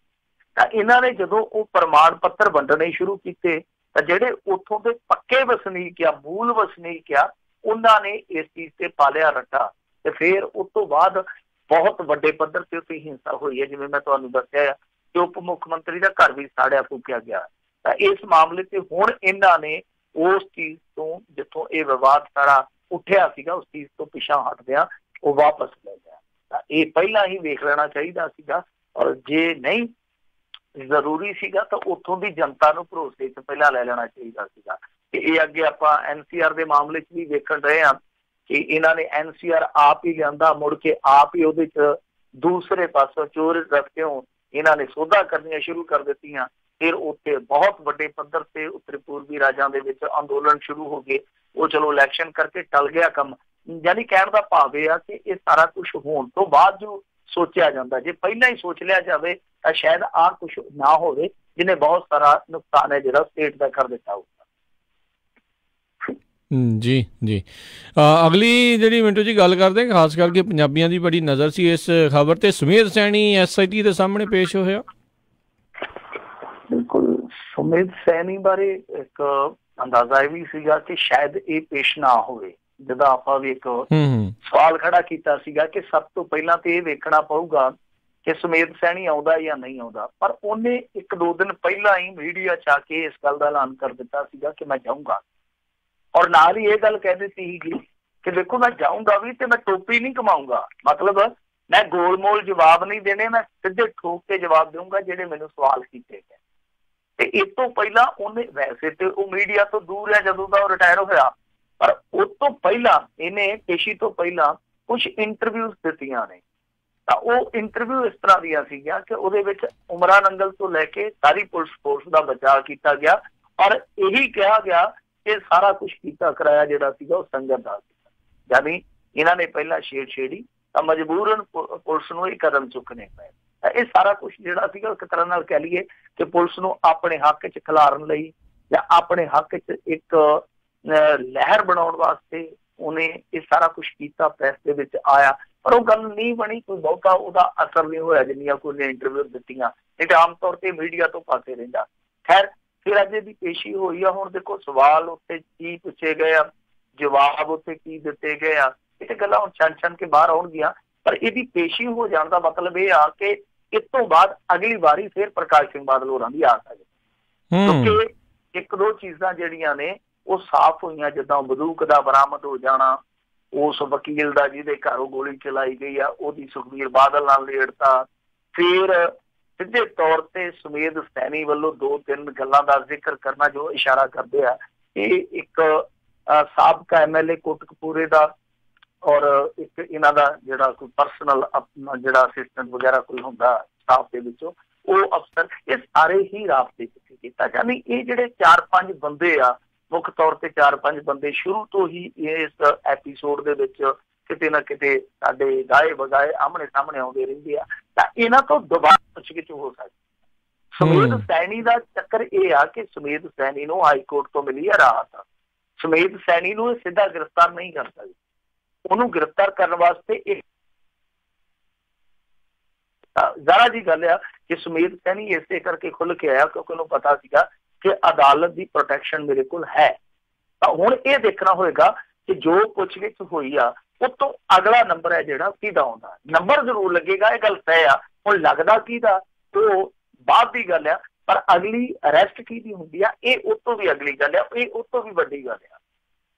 ਤਾਂ ਇਹਨਾਂ ਨੇ ਜਦੋਂ ਉਹ ਪ੍ਰਮਾਣ ਪੱਤਰ ਵੰਡਣੇ ਸ਼ੁਰੂ ਕੀਤੇ ਤਾਂ ਜਿਹੜੇ ਉੱਥੋਂ ਦੇ ਪੱਕੇ ਵਸਨੀਕ ਆ, ਮੂਲ ਵਸਨੀਕ ਆ, ਉਹਨਾਂ ਨੇ ਇਸ ਚੀਜ਼ ਤੇ ਪਾਲਿਆ ਰੱਟਾ। ਤੇ ਫਿਰ ਉਸ ਤੋਂ ਬਾਅਦ ਬਹੁਤ ਵੱਡੇ ਪੱਧਰ ਤੇ ਉੱਥੇ ਹਿੰਸਾ ਹੋਈ ਹੈ। ਜਿਵੇਂ ਮੈਂ ਤੁਹਾਨੂੰ ਦੱਸਿਆ ਕਿ ਉਪ ਮੁੱਖ ਮੰਤਰੀ ਦਾ ਘਰ ਵੀ ਸਾੜਿਆ ਫੂਕਿਆ ਗਿਆ। ਤਾਂ ਇਸ ਮਾਮਲੇ ਤੇ ਹੁਣ ਇਹਨਾਂ ਨੇ ਉਸ ਚੀਜ਼ ਤੋਂ, ਜਿੱਥੋਂ ਇਹ ਵਿਵਾਦ ਸਾਰਾ ਉੱਠਿਆ ਸੀਗਾ, ਉਸ ਚੀਜ਼ ਤੋਂ ਪਿੱਛਾ ਹਟਦਿਆਂ ਉਹ ਵਾਪਸ ਲੈ ਗਿਆ। ਤਾਂ ਇਹ ਪਹਿਲਾਂ ਹੀ ਵੇਖ ਲੈਣਾ ਚਾਹੀਦਾ ਸੀਗਾ, ਔਰ ਜੇ ਨਹੀਂ ਜ਼ਰੂਰੀ ਸੀਗਾ ਤਾਂ ਉੱਥੋਂ ਦੀ ਜਨਤਾ ਨੂੰ ਭਰੋਸੇ 'ਚ ਪਹਿਲਾਂ ਲੈ ਲੈਣਾ ਚਾਹੀਦਾ ਸੀਗਾ। ਤੇ ਇਹ ਅੱਗੇ ਆਪਾਂ NCR ਦੇ ਮਾਮਲੇ 'ਚ ਵੀ ਵੇਖਣ ਰਹੇ ਹਾਂ ਕਿ ਇਹਨਾਂ ਨੇ NCR ਆਪ ਹੀ ਲਿਆਂਦਾ, ਮੁੜ ਕੇ ਆਪ ਹੀ ਉਹਦੇ 'ਚ ਦੂਸਰੇ ਪਾਸੋਂ ਚੋਰ ਰਸਤਿਓਂ ਇਹਨਾਂ ਨੇ ਸੋਧਾਂ ਕਰਨੀਆਂ ਸ਼ੁਰੂ ਕਰ ਦਿੱਤੀਆਂ। ਫਿਰ ਉੱਥੇ ਬਹੁਤ ਵੱਡੇ ਪੱਧਰ ਤੇ ਉੱਤਰੀ ਪੂਰਬੀ ਰਾਜਾਂ ਦੇ ਵਿੱਚ ਅੰਦੋਲਨ ਸ਼ੁਰੂ ਹੋ ਗਏ। ਉਹ ਚਲੋ ਇਲੈਕਸ਼ਨ ਕਰਕੇ ਟਲ ਗਿਆ ਕੰਮ। ਯਾਨੀ ਕਹਿਣ ਦਾ ਭਾਵ ਇਹ ਆ ਕਿ ਇਹ ਸਾਰਾ ਕੁਝ ਹੋਣ ਤੋਂ ਬਾਅਦ ਜੋ ਸੋਚਿਆ ਜਾਂਦਾ, ਜੇ ਪਹਿਲਾਂ ਹੀ ਸੋਚ ਲਿਆ ਜਾਵੇ ਤਾਂ ਸ਼ਾਇਦ ਆਹ ਕੁਛ ਨਾ ਹੋਵੇ, ਜਿਹਨੇ ਬਹੁਤ ਸਾਰਾ ਨੁਕਸਾਨ ਹੈ ਜਿਹੜਾ ਸਟੇਟ ਦਾ ਕਰ ਦਿੱਤਾ ਹੋਊਗਾ। ਜੀ ਜੀ। ਅਗਲੀ ਜਿਹੜੀ ਮਿੰਟੂ ਜੀ ਗੱਲ ਕਰਦੇ, ਖਾਸ ਕਰਕੇ ਪੰਜਾਬੀਆਂ ਦੀ ਬੜੀ ਨਜ਼ਰ ਸੀ ਇਸ ਖਬਰ ਤੇ। ਸੁਮੇਧ ਸੈਣੀ SIT ਦੇ ਸਾਹਮਣੇ ਪੇਸ਼ ਹੋਇਆ। ਬਿਲਕੁਲ, ਸੁਮੇਧ ਸੈਣੀ ਬਾਰੇ ਇੱਕ ਅੰਦਾਜ਼ਾ ਇਹ ਵੀ ਸੀਗਾ ਕਿ ਸ਼ਾਇਦ ਇਹ ਪੇਸ਼ ਨਾ ਹੋਵੇ। ਜਦੋਂ ਆਪਾਂ ਵੀ ਇੱਕ ਸਵਾਲ ਖੜਾ ਕੀਤਾ ਸੀਗਾ ਕਿ ਸਭ ਤੋਂ ਪਹਿਲਾਂ ਤੇ ਇਹ ਵੇਖਣਾ ਪਊਗਾ ਕਿ ਸੁਮੇਧ ਸੈਣੀ ਆਉਂਦਾ ਜਾਂ ਨਹੀਂ ਆਉਂਦਾ, ਪਰ ਉਹਨੇ 1-2 ਦਿਨ ਪਹਿਲਾਂ ਹੀ ਮੀਡੀਆ 'ਚ ਆ ਕੇ ਇਸ ਗੱਲ ਦਾ ਐਲਾਨ ਕਰ ਦਿੱਤਾ ਸੀਗਾ ਕਿ ਮੈਂ ਜਾਊਂਗਾ। ਔਰ ਨਾਲ ਹੀ ਇਹ ਗੱਲ ਕਹਿ ਦਿੱਤੀ ਸੀਗੀ ਕਿ ਦੇਖੋ ਮੈਂ ਜਾਊਂਗਾ ਵੀ ਤੇ ਮੈਂ ਟੋਪੀ ਨਹੀਂ ਕਮਾਊਂਗਾ, ਮਤਲਬ ਮੈਂ ਗੋਲ-ਮੋਲ ਜਵਾਬ ਨਹੀਂ ਦੇਣੇ, ਮੈਂ ਸਿੱਧੇ ਠੋਕ ਕੇ ਜਵਾਬ ਦਊਂਗਾ ਜਿਹੜੇ ਮੈਨੂੰ ਸਵਾਲ ਕੀਤੇ ਗਏ। ਤੇ ਇਸ ਤੋਂ ਪਹਿਲਾਂ ਉਹਨੇ, ਵੈਸੇ ਤੇ ਉਹ ਮੀਡੀਆ ਤੋਂ ਦੂਰ ਹੈ ਜਦੋਂ ਦਾ ਉਹ ਰਿਟਾਇਰ ਹੋਇਆ, ਪਰ ਉਸ ਤੋਂ ਪਹਿਲਾਂ ਇਹਨੇ ਪੇਸ਼ੀ ਤੋਂ ਪਹਿਲਾਂ ਕੁਝ ਇੰਟਰਵਿਊਜ਼ ਦਿੱਤੀਆਂ ਨੇ। ਤਾਂ ਉਹ ਇੰਟਰਵਿਊ ਇਸ ਤਰ੍ਹਾਂ ਦੀਆਂ ਸੀਗੀਆਂ ਕਿ ਉਹਦੇ ਵਿੱਚ ਉਮਰਾ ਨੰਗਲ ਤੋਂ ਲੈ ਕੇ ਸਾਰੀ ਪੁਲਿਸ ਫੋਰਸ ਦਾ ਬਚਾਅ ਕੀਤਾ ਗਿਆ, ਔਰ ਇਹੀ ਕਿਹਾ ਗਿਆ ਕਿ ਸਾਰਾ ਕੁਝ ਕੀਤਾ ਕਰਾਇਆ ਜਿਹੜਾ ਸੀਗਾ ਉਹ ਸੰਗਤ ਦਾ ਸੀਗਾ। ਯਾਨੀ ਇਹਨਾਂ ਨੇ ਪਹਿਲਾਂ ਛੇੜ ਛੇੜੀ ਤਾਂ ਮਜਬੂਰਨ ਪੁਲਿਸ ਨੂੰ ਇਹ ਕਦਮ ਚੁੱਕਣੇ ਪਏ। ਤਾਂ ਇਹ ਸਾਰਾ ਕੁਝ ਜਿਹੜਾ ਸੀਗਾ ਇੱਕ ਤਰ੍ਹਾਂ ਨਾਲ ਕਹਿ ਲਈਏ ਕਿ ਪੁਲਿਸ ਨੂੰ ਆਪਣੇ ਹੱਕ 'ਚ ਖਿਲਾਰਨ ਲਈ ਜਾਂ ਆਪਣੇ ਹੱਕ 'ਚ ਇੱਕ ਲਹਿਰ ਬਣਾਉਣ ਵਾਸਤੇ ਉਹਨੇ ਇਹ ਸਾਰਾ ਕੁਝ ਕੀਤਾ, ਪ੍ਰੈਸ ਦੇ ਵਿੱਚ ਆਇਆ। ਪਰ ਉਹ ਗੱਲ ਨਹੀਂ ਬਣੀ, ਕੋਈ ਬਹੁਤਾ ਉਹਦਾ ਅਸਰ ਨਹੀਂ ਹੋਇਆ ਜਿੰਨੀਆਂ ਕੋਈ ਇੰਟਰਵਿਊ ਦਿੱਤੀਆਂ, ਨਹੀਂ ਤਾਂ ਆਮ ਤੌਰ ਤੇ ਮੀਡੀਆ ਤੋਂ ਪਾਸੇ ਰਹਿੰਦਾ। ਖੈਰ ਫਿਰ ਅੱਜ ਇਹਦੀ ਪੇਸ਼ੀ ਹੋਈ ਆ। ਹੁਣ ਦੇਖੋ ਸਵਾਲ ਉੱਤੇ ਕੀ ਪੁੱਛੇ ਗਏ ਆ, ਜਵਾਬ ਉੱਤੇ ਕੀ ਦਿੱਤੇ ਗਏ ਆ, ਇਹ ਤੇ ਗੱਲਾਂ ਹੁਣ ਛਣ ਕੇ ਬਾਹਰ ਆਉਣਗੀਆਂ। ਪਰ ਇਹਦੀ ਪੇਸ਼ੀ ਹੋ ਜਾਣ ਦਾ ਮਤਲਬ ਇਹ ਆ ਕਿ ਇਸ ਤੋਂ ਬਾਅਦ ਅਗਲੀ ਵਾਰੀ ਫਿਰ ਪ੍ਰਕਾਸ਼ ਸਿੰਘ ਬਾਦਲ ਹੋਰਾਂ ਦੀ ਆ ਸਕਦੀ, ਕਿਉਂਕਿ ਇੱਕ ਦੋ ਚੀਜ਼ਾਂ ਜਿਹੜੀਆਂ ਨੇ ਉਹ ਸਾਫ਼ ਹੋਈਆਂ, ਜਿੱਦਾਂ ਬੰਦੂਕ ਦਾ ਬਰਾਮਦ ਹੋ ਜਾਣਾ, ਉਸ ਵਕੀਲ ਦਾ ਜਿਹਦੇ ਘਰੋਂ ਗੋਲੀ ਚਲਾਈ ਗਈ ਆ ਉਹਦੀ ਸੁਖਬੀਰ ਬਾਦਲ ਨਾਲ ਨੇੜਤਾ, ਫਿਰ ਸਿੱਧੇ ਤੌਰ ਤੇ ਸੁਮੇਧ ਸੈਣੀ ਵੱਲੋਂ 2-3 ਗੱਲਾਂ ਦਾ ਜ਼ਿਕਰ ਕਰਨਾ ਜੋ ਇਸ਼ਾਰਾ ਕਰਦੇ ਆ ਇਹ ਇੱਕ ਸਾਬਕਾ MLA ਕੋਟਕਪੂਰੇ ਦਾ ਔਰ ਇੱਕ ਇਹਨਾਂ ਦਾ ਜਿਹੜਾ ਕੋਈ ਪਰਸਨਲ ਆਪਣਾ ਜਿਹੜਾ ਅਸਿਸਟੈਂਟ ਵਗੈਰਾ ਕੋਈ ਹੁੰਦਾ ਸਟਾਫ ਦੇ ਵਿੱਚੋਂ ਉਹ ਅਫਸਰ, ਇਹ ਸਾਰੇ ਹੀ ਰਾਬਤੇ ਵਿੱਚ ਕੀਤਾ। ਯਾਨੀ ਇਹ ਜਿਹੜੇ 4-5 ਬੰਦੇ ਆ, ਮੁੱਖ ਤੌਰ ਤੇ 4-5 ਬੰਦੇ ਸ਼ੁਰੂ ਤੋਂ ਹੀ ਇਸ ਐਪੀਸੋਡ ਦੇ ਵਿੱਚ ਕਿਤੇ ਨਾ ਕਿਤੇ ਸਾਡੇ ਗਾਏ ਵਗਾਏ ਆਮਣੇ ਸਾਹਮਣੇ ਆਉਂਦੇ ਰਹਿੰਦੇ ਆ, ਤਾਂ ਇਹਨਾਂ ਤੋਂ ਦੁਬਾਰਾ ਪੁੱਛਗਿੱਛ ਹੋ ਸਕਦੀ। ਸੁਮੇਧ ਸੈਣੀ ਦਾ ਚੱਕਰ ਇਹ ਆ ਕਿ ਸੁਮੇਧ ਸੈਣੀ ਨੂੰ ਹਾਈ ਕੋਰਟ ਤੋਂ ਮਿਲੀ ਆ ਰਾਹਤ। ਸੁਮੇਧ ਸੈਣੀ ਨੂੰ ਸਿੱਧਾ ਗ੍ਰਿਫਤਾਰ ਨਹੀਂ ਕਰ ਸਕਦੀ, ਉਹਨੂੰ ਗ੍ਰਿਫਤਾਰ ਕਰਨ ਵਾਸਤੇ ਇੱਕ ਜ਼ਰਾ ਜੀ ਗੱਲ ਆ ਕਿ ਸੁਮੇਧ ਸੈਣੀ ਇਸੇ ਕਰਕੇ ਖੁੱਲ ਕੇ ਆਇਆ ਕਿਉਂਕਿ ਉਹਨੂੰ ਪਤਾ ਸੀਗਾ ਕਿ ਅਦਾਲਤ ਦੀ ਪ੍ਰੋਟੈਕਸ਼ਨ ਮੇਰੇ ਕੋਲ ਹੈ। ਤਾਂ ਹੁਣ ਇਹ ਦੇਖਣਾ ਹੋਏਗਾ ਕਿ ਜੋ ਪੁੱਛਗਿੱਛ ਹੋਈ ਆ ਉਹ ਤੋਂ ਅਗਲਾ ਨੰਬਰ ਹੈ ਜਿਹੜਾ ਕਿਹਦਾ ਆਉਂਦਾ। ਨੰਬਰ ਜ਼ਰੂਰ ਲੱਗੇਗਾ, ਇਹ ਗੱਲ ਤੈਅ ਆ। ਹੁਣ ਲੱਗਦਾ ਕਿਹਦਾ ਉਹ ਬਾਅਦ ਦੀ ਗੱਲ ਆ, ਪਰ ਅਗਲੀ ਅਰੈਸਟ ਕਿਹਦੀ ਹੁੰਦੀ ਆ ਇਹ ਉਹ ਤੋਂ ਵੀ ਅਗਲੀ ਗੱਲ ਆ, ਇਹ ਉਹ ਤੋਂ ਵੀ ਵੱਡੀ ਗੱਲ ਆ।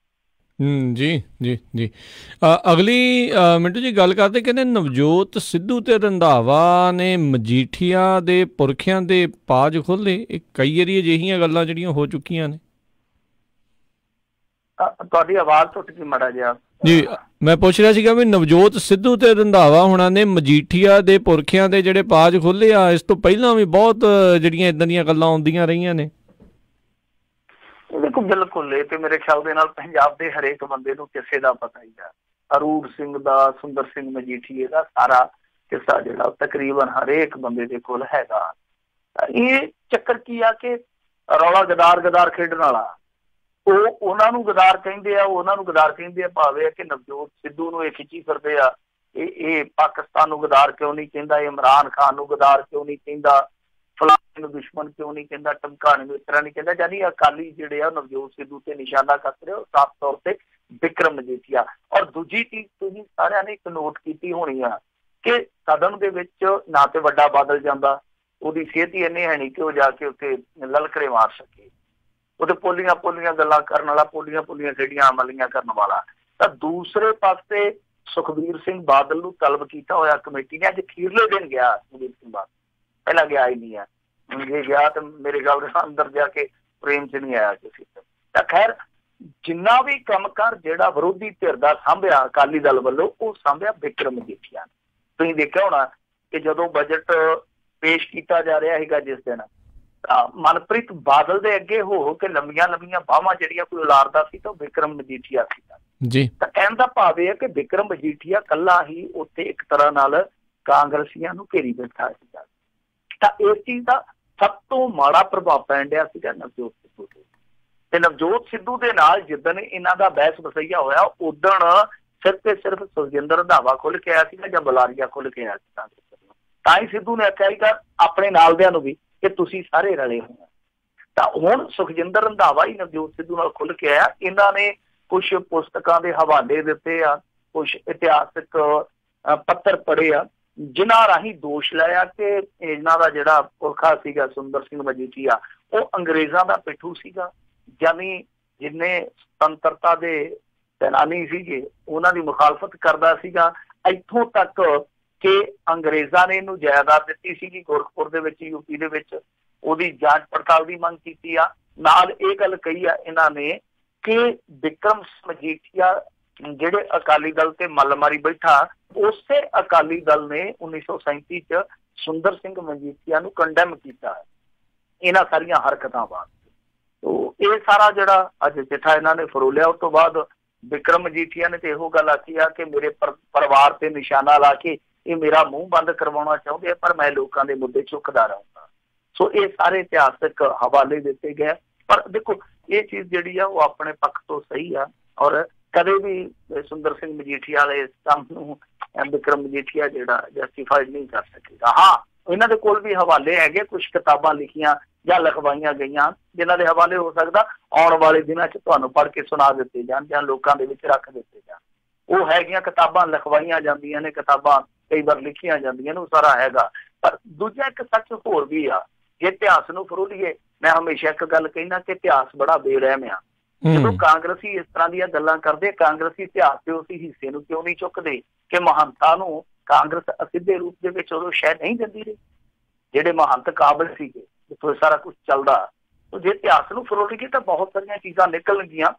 ਜੀ ਜੀ ਜੀ ਅਗਲੀ ਮਿੰਟੂ ਜੀ ਗੱਲ ਕਰਦੇ, ਕਹਿੰਦੇ ਨਵਜੋਤ ਸਿੱਧੂ ਤੇ ਰੰਧਾਵਾ ਨੇ ਮਜੀਠੀਆ ਦੇ ਪੁਰਖਿਆਂ ਦੇ ਪਾਜ ਖੋਲ੍ਹੇ। ਇਹ ਕਈ ਵਾਰੀ ਅਜਿਹੀਆਂ ਗੱਲਾਂ ਜਿਹੜੀਆਂ ਹੋ ਚੁੱਕੀਆਂ ਨੇ। ਤੁਹਾਡੀ ਆਵਾਜ਼ ਟੁੱਟ ਗਈ ਮਾੜਾ ਜਿਹਾ ਜੀ। ਮੈਂ ਪੁੱਛ ਰਿਹਾ ਸੀਗਾ ਵੀ ਨਵਜੋਤ ਸਿੱਧੂ ਤੇ ਰੰਧਾਵਾ ਹੋਣਾ ਨੇ ਮਜੀਠੀਆ ਦੇ ਪੁਰਖਿਆਂ ਦੇ ਜਿਹੜੇ ਪਾਜ ਖੋਲ੍ਹੇ ਆ, ਇਸ ਤੋਂ ਪਹਿਲਾਂ ਵੀ ਬਹੁਤ ਜਿਹੜੀਆਂ ਇੱਦਾਂ ਦੀਆਂ ਗੱਲਾਂ ਆਉਂਦੀਆਂ ਰਹੀਆਂ ਨੇ। ਦੇਖੋ ਬਿਲਕੁਲ, ਇਹ ਤੇ ਮੇਰੇ ਖਿਆਲ ਦੇ ਨਾਲ ਪੰਜਾਬ ਦੇ ਹਰੇਕ ਬੰਦੇ ਨੂੰ ਕਿਸੇ ਦਾ ਪਤਾ ਹੀ ਆ। ਅਰੂੜ ਸਿੰਘ ਦਾ, ਸੁੰਦਰ ਸਿੰਘ ਮਜੀਠੀਏ ਦਾ ਸਾਰਾ ਕਿੱਸਾ ਜਿਹੜਾ ਤਕਰੀਬਨ ਹਰੇਕ ਬੰਦੇ ਦੇ ਕੋਲ ਹੈਗਾ। ਇਹ ਚੱਕਰ ਕੀ ਆ ਕਿ ਰੌਲਾ ਗਦਾਰ ਖੇਡਣ ਵਾਲਾ, ਉਹ ਉਹਨਾਂ ਨੂੰ ਗਦਾਰ ਕਹਿੰਦੇ ਆ, ਉਹਨਾਂ ਨੂੰ ਗਦਾਰ ਕਹਿੰਦੇ ਆ ਭਾਵੇਂ ਕਿ ਨਵਜੋਤ ਸਿੱਧੂ ਨੂੰ ਇਹ ਖਿੱਚੀ ਫਿਰਦੇ ਆ, ਇਹ ਪਾਕਿਸਤਾਨ ਨੂੰ ਗਦਾਰ ਕਿਉਂ ਨਹੀਂ ਕਹਿੰਦਾ, ਇਮਰਾਨ ਖਾਨ ਨੂੰ ਗਦਾਰ ਕਿਉਂ ਨਹੀਂ ਕਹਿੰਦਾ, ਫਲਾਣੇ ਨੂੰ ਦੁਸ਼ਮਣ ਕਿਉਂ ਨਹੀਂ ਕਹਿੰਦਾ, ਟਮਕਾਣੇ ਨੂੰ ਇਸ ਤਰ੍ਹਾਂ ਨਹੀਂ ਕਹਿੰਦਾ। ਯਾਨੀ ਅਕਾਲੀ ਜਿਹੜੇ ਆ ਨਵਜੋਤ ਸਿੱਧੂ ਤੇ ਨਿਸ਼ਾਨਾ ਕੱਸ ਰਹੇ, ਉਹ ਸਾਫ਼ ਤੌਰ ਤੇ ਬਿਕਰਮ ਮਜੀਠੀਆ। ਔਰ ਦੂਜੀ ਚੀਜ਼ ਤੁਸੀਂ ਸਾਰਿਆਂ ਨੇ ਇੱਕ ਨੋਟ ਕੀਤੀ ਹੋਣੀ ਆ ਕਿ ਸਦਨ ਦੇ ਵਿੱਚ ਨਾ ਤੇ ਵੱਡਾ ਬਾਦਲ ਜਾਂਦਾ, ਉਹਦੀ ਸਿਹਤ ਹੀ ਇੰਨੀ ਹੈ ਨਹੀਂ ਕਿ ਉਹ ਜਾ ਕੇ ਉੱਥੇ ਲਲਕਰੇ ਮਾਰ ਸਕੇ, ਉਹਦੇ ਪੋਲੀਆਂ ਗੱਲਾਂ ਕਰਨ ਵਾਲਾ, ਪੋਲੀਆਂ ਖੇਡੀਆਂ ਅਮਲੀਆਂ ਕਰਨ ਵਾਲਾ। ਤਾਂ ਦੂਸਰੇ ਪਾਸੇ ਸੁਖਬੀਰ ਸਿੰਘ ਬਾਦਲ ਨੂੰ ਤਲਬ ਕੀਤਾ ਹੋਇਆ ਕਮੇਟੀ ਨੇ। ਅੱਜ ਅਖੀਰਲੇ ਦਿਨ ਗਿਆ ਸੁਖਬੀਰ ਸਿੰਘ ਬਾਦਲ, ਪਹਿਲਾਂ ਗਿਆ ਹੀ ਨਹੀਂ ਆ। ਜੇ ਗਿਆ ਤਾਂ ਮੇਰੇ ਖਿਆਲ ਦੇ ਅੰਦਰ ਜਾ ਕੇ ਪ੍ਰੇਮ ਚ ਨਹੀਂ ਆਇਆ ਕਿਸੇ ਤੋਂ। ਤਾਂ ਖੈਰ ਜਿੰਨਾ ਵੀ ਕੰਮਕਾਰ ਜਿਹੜਾ ਵਿਰੋਧੀ ਧਿਰ ਦਾ ਸਾਂਭਿਆ ਅਕਾਲੀ ਦਲ ਵੱਲੋਂ, ਉਹ ਸਾਂਭਿਆ ਬਿਕਰਮ ਮਜੀਠੀਆ ਨੇ। ਤੁਸੀਂ ਦੇਖਿਆ ਹੋਣਾ ਕਿ ਜਦੋਂ ਬਜਟ ਪੇਸ਼ ਕੀਤਾ ਜਾ ਰਿਹਾ ਸੀਗਾ ਜਿਸ ਦਿਨ, ਮਨਪ੍ਰੀਤ ਬਾਦਲ ਦੇ ਅੱਗੇ ਹੋ ਕੇ ਲੰਮੀਆਂ ਬਾਹਾਂ ਜਿਹੜੀਆਂ ਕੋਈ ਉਲਾਰਦਾ ਸੀ ਤਾਂ ਬਿਕਰਮ ਮਜੀਠੀਆ ਸੀਗਾ ਜੀ। ਤਾਂ ਕਹਿਣ ਦਾ ਭਾਵ ਇਹ ਹੈ ਕਿ ਬਿਕਰਮ ਮਜੀਠੀਆ ਇਕੱਲਾ ਹੀ ਉੱਥੇ ਇੱਕ ਤਰ੍ਹਾਂ ਨਾਲ ਕਾਂਗਰਸੀਆਂ ਨੂੰ ਘੇਰੀ ਬੈਠਾ ਸੀਗਾ। ਤਾਂ ਇਸ ਚੀਜ਼ ਦਾ ਸਭ ਤੋਂ ਮਾੜਾ ਪ੍ਰਭਾਵ ਪੈਣ ਡਿਆ ਸੀਗਾ ਨਵਜੋਤ ਸਿੱਧੂ ਤੇ ਨਵਜੋਤ ਸਿੱਧੂ ਦੇ ਨਾਲ ਜਿੱਦਣ ਇਹਨਾਂ ਦਾ ਬਹਿਸ ਵਸਈਆ ਹੋਇਆ, ਉਦਣ ਸਿਰਫ ਤੇ ਸਿਰਫ ਸੁਖਜਿੰਦਰ ਰੰਧਾਵਾ ਖੁੱਲ ਕੇ ਆਇਆ ਸੀਗਾ ਜਾਂ ਬੁਲਾਰੀਆ ਖੁੱਲ ਕੇ ਆਇਆ ਸੀਗਾ। ਤਾਂ ਹੀ ਸਿੱਧੂ ਨੇ ਆਖਿਆ ਸੀਗਾ ਆਪਣੇ ਨਾਲਦਿਆਂ ਨੂੰ ਵੀ ਕਿ ਤੁਸੀਂ ਸਾਰੇ ਰਲੇ ਹੋ। ਤਾਂ ਹੁਣ ਸੁਖਜਿੰਦਰ ਰੰਧਾਵਾ ਹੀ ਨਵਜੋਤ ਸਿੱਧੂ ਨਾਲ ਖੁੱਲ ਕੇ ਆਇਆ। ਇਹਨਾਂ ਨੇ ਕੁਛ ਪੁਸਤਕਾਂ ਦੇ ਹਵਾਲੇ ਦਿੱਤੇ ਆ, ਕੁਛ ਇਤਿਹਾਸਕ ਪੱਤਰ ਪੜ੍ਹੇ ਆ, ਜਿਨ੍ਹਾਂ ਰਾਹੀਂ ਦੋਸ਼ ਲਾਇਆ ਕਿ ਇਹਨਾਂ ਦਾ ਜਿਹੜਾ ਪੁਰਖਾ ਸੀਗਾ ਸੁੰਦਰ ਸਿੰਘ ਮਜੀਠੀਆ, ਉਹ ਅੰਗਰੇਜ਼ਾਂ ਦਾ ਪਿੱਠੂ ਸੀਗਾ। ਯਾਨੀ ਜਿੰਨੇ ਸੁਤੰਤਰਤਾ ਦੇ ਸੈਨਾਨੀ ਸੀਗੇ ਉਹਨਾਂ ਦੀ ਮੁਖਾਲਫਤ ਕਰਦਾ ਸੀਗਾ। ਇੱਥੋਂ ਤੱਕ ਕਿ ਅੰਗਰੇਜ਼ਾਂ ਨੇ ਇਹਨੂੰ ਜਾਇਦਾਦ ਦਿੱਤੀ ਸੀਗੀ ਗੋਰਖਪੁਰ ਦੇ ਵਿੱਚ, ਯੂਪੀ ਦੇ ਵਿੱਚ, ਉਹਦੀ ਜਾਂਚ ਪੜਤਾਲ ਦੀ ਮੰਗ ਕੀਤੀ ਆ। ਨਾਲ ਇਹ ਗੱਲ ਕਹੀ ਆ ਇਹਨਾਂ ਨੇ ਕਿ ਬਿਕਰਮ ਮਜੀਠੀਆ ਜਿਹੜੇ ਅਕਾਲੀ ਦਲ ਤੇ ਮੱਲ ਮਾਰੀ ਬੈਠਾ, ਉਸੇ ਅਕਾਲੀ ਦਲ ਨੇ 1937 ਚ ਸੁੰਦਰ ਸਿੰਘ ਮਜੀਠੀਆ ਨੂੰ ਕੰਡੈਮ ਕੀਤਾ ਇਹਨਾਂ ਸਾਰੀਆਂ ਹਰਕਤਾਂ ਵਾਸਤੇ। ਇਹ ਸਾਰਾ ਜਿਹੜਾ ਅੱਜ ਚਿੱਠਾ ਇਹਨਾਂ ਨੇ ਫਰੋਲਿਆ, ਉਸ ਤੋਂ ਬਾਅਦ ਬਿਕਰਮ ਮਜੀਠੀਆ ਨੇ ਤੇ ਇਹੋ ਗੱਲ ਆਖੀ ਆ ਕਿ ਮੇਰੇ ਪਰਿਵਾਰ ਤੇ ਨਿਸ਼ਾਨਾ ਲਾ ਕੇ ਇਹ ਮੇਰਾ ਮੂੰਹ ਬੰਦ ਕਰਵਾਉਣਾ ਚਾਹੁੰਦੇ ਆ, ਪਰ ਮੈਂ ਲੋਕਾਂ ਦੇ ਮੁੱਦੇ ਚੁੱਕਦਾ ਰਹੂੰਗਾ। ਸੋ ਇਹ ਸਾਰੇ ਇਤਿਹਾਸਕ ਹਵਾਲੇ ਦਿੱਤੇ ਗਏ। ਪਰ ਦੇਖੋ ਇਹ ਚੀਜ਼ ਜਿਹੜੀ ਆ ਉਹ ਆਪਣੇ ਪੱਖ ਤੋਂ ਸਹੀ ਆ, ਔਰ ਕਦੇ ਵੀ ਸੁੰਦਰ ਸਿੰਘ ਮਜੀਠੀਆ ਵਾਲੇ ਕੰਮ ਨੂੰ ਵਿਕਰਮ ਮਜੀਠੀਆ ਜਿਹੜਾ ਜਸਟੀਫਾਈਡ ਨਹੀਂ ਕਰ ਸਕੇਗਾ। ਹਾਂ, ਇਹਨਾਂ ਦੇ ਕੋਲ ਵੀ ਹਵਾਲੇ ਹੈਗੇ, ਕੁਛ ਕਿਤਾਬਾਂ ਲਿਖੀਆਂ ਜਾਂ ਲਿਖਵਾਈਆਂ ਗਈਆਂ ਜਿਨ੍ਹਾਂ ਦੇ ਹਵਾਲੇ ਹੋ ਸਕਦਾ ਆਉਣ ਵਾਲੇ ਦਿਨਾਂ 'ਚ ਤੁਹਾਨੂੰ ਪੜ੍ਹ ਕੇ ਸੁਣਾ ਦਿੱਤੇ ਜਾਣ ਜਾਂ ਲੋਕਾਂ ਦੇ ਵਿੱਚ ਰੱਖ ਦਿੱਤੇ ਜਾਣ। ਉਹ ਹੈਗੀਆਂ ਕਿਤਾਬਾਂ, ਲਿਖਵਾਈਆਂ ਜਾਂਦੀਆਂ ਨੇ ਕਿਤਾਬਾਂ, ਕਈ ਵਾਰ ਲਿਖੀਆਂ ਜਾਂਦੀਆਂ ਨੇ, ਉਹ ਸਾਰਾ ਹੈਗਾ। ਪਰ ਦੂਜਾ ਇੱਕ ਸੱਚ ਹੋਰ ਵੀ ਆ, ਜੇ ਇਤਿਹਾਸ ਨੂੰ ਫਰੋਲੀਏ, ਮੈਂ ਹਮੇਸ਼ਾ ਇੱਕ ਗੱਲ ਕਹਿੰਦਾ ਕਿ ਇਤਿਹਾਸ ਬੜਾ ਬੇਰਹਿਮ ਆ। ਜਦੋਂ ਕਾਂਗਰਸੀ ਇਸ ਤਰ੍ਹਾਂ ਦੀਆਂ ਗੱਲਾਂ ਕਰਦੇ, ਕਾਂਗਰਸੀ ਇਤਿਹਾਸ ਦੇ ਉਸ ਹਿੱਸੇ ਨੂੰ ਕਿਉਂ ਨਹੀਂ ਚੁੱਕਦੇ ਕਿ ਮਹੰਤਾਂ ਨੂੰ ਕਾਂਗਰਸ ਅਸਿੱਧੇ ਰੂਪ ਦੇ ਵਿੱਚ ਉਦੋਂ ਸ਼ਾਇਦ ਨਹੀਂ ਦਿੰਦੀ ਰਹੀ, ਜਿਹੜੇ ਮਹੰਤ ਕਾਬਲ ਸੀਗੇ ਜਿੱਥੋਂ ਸਾਰਾ ਕੁਛ ਚੱਲਦਾ। ਜੇ ਇਤਿਹਾਸ ਨੂੰ ਫਰੋਲੀਏ ਤਾਂ ਬਹੁਤ ਸਾਰੀਆਂ ਚੀਜ਼ਾਂ ਨਿਕਲਣਗੀਆਂ।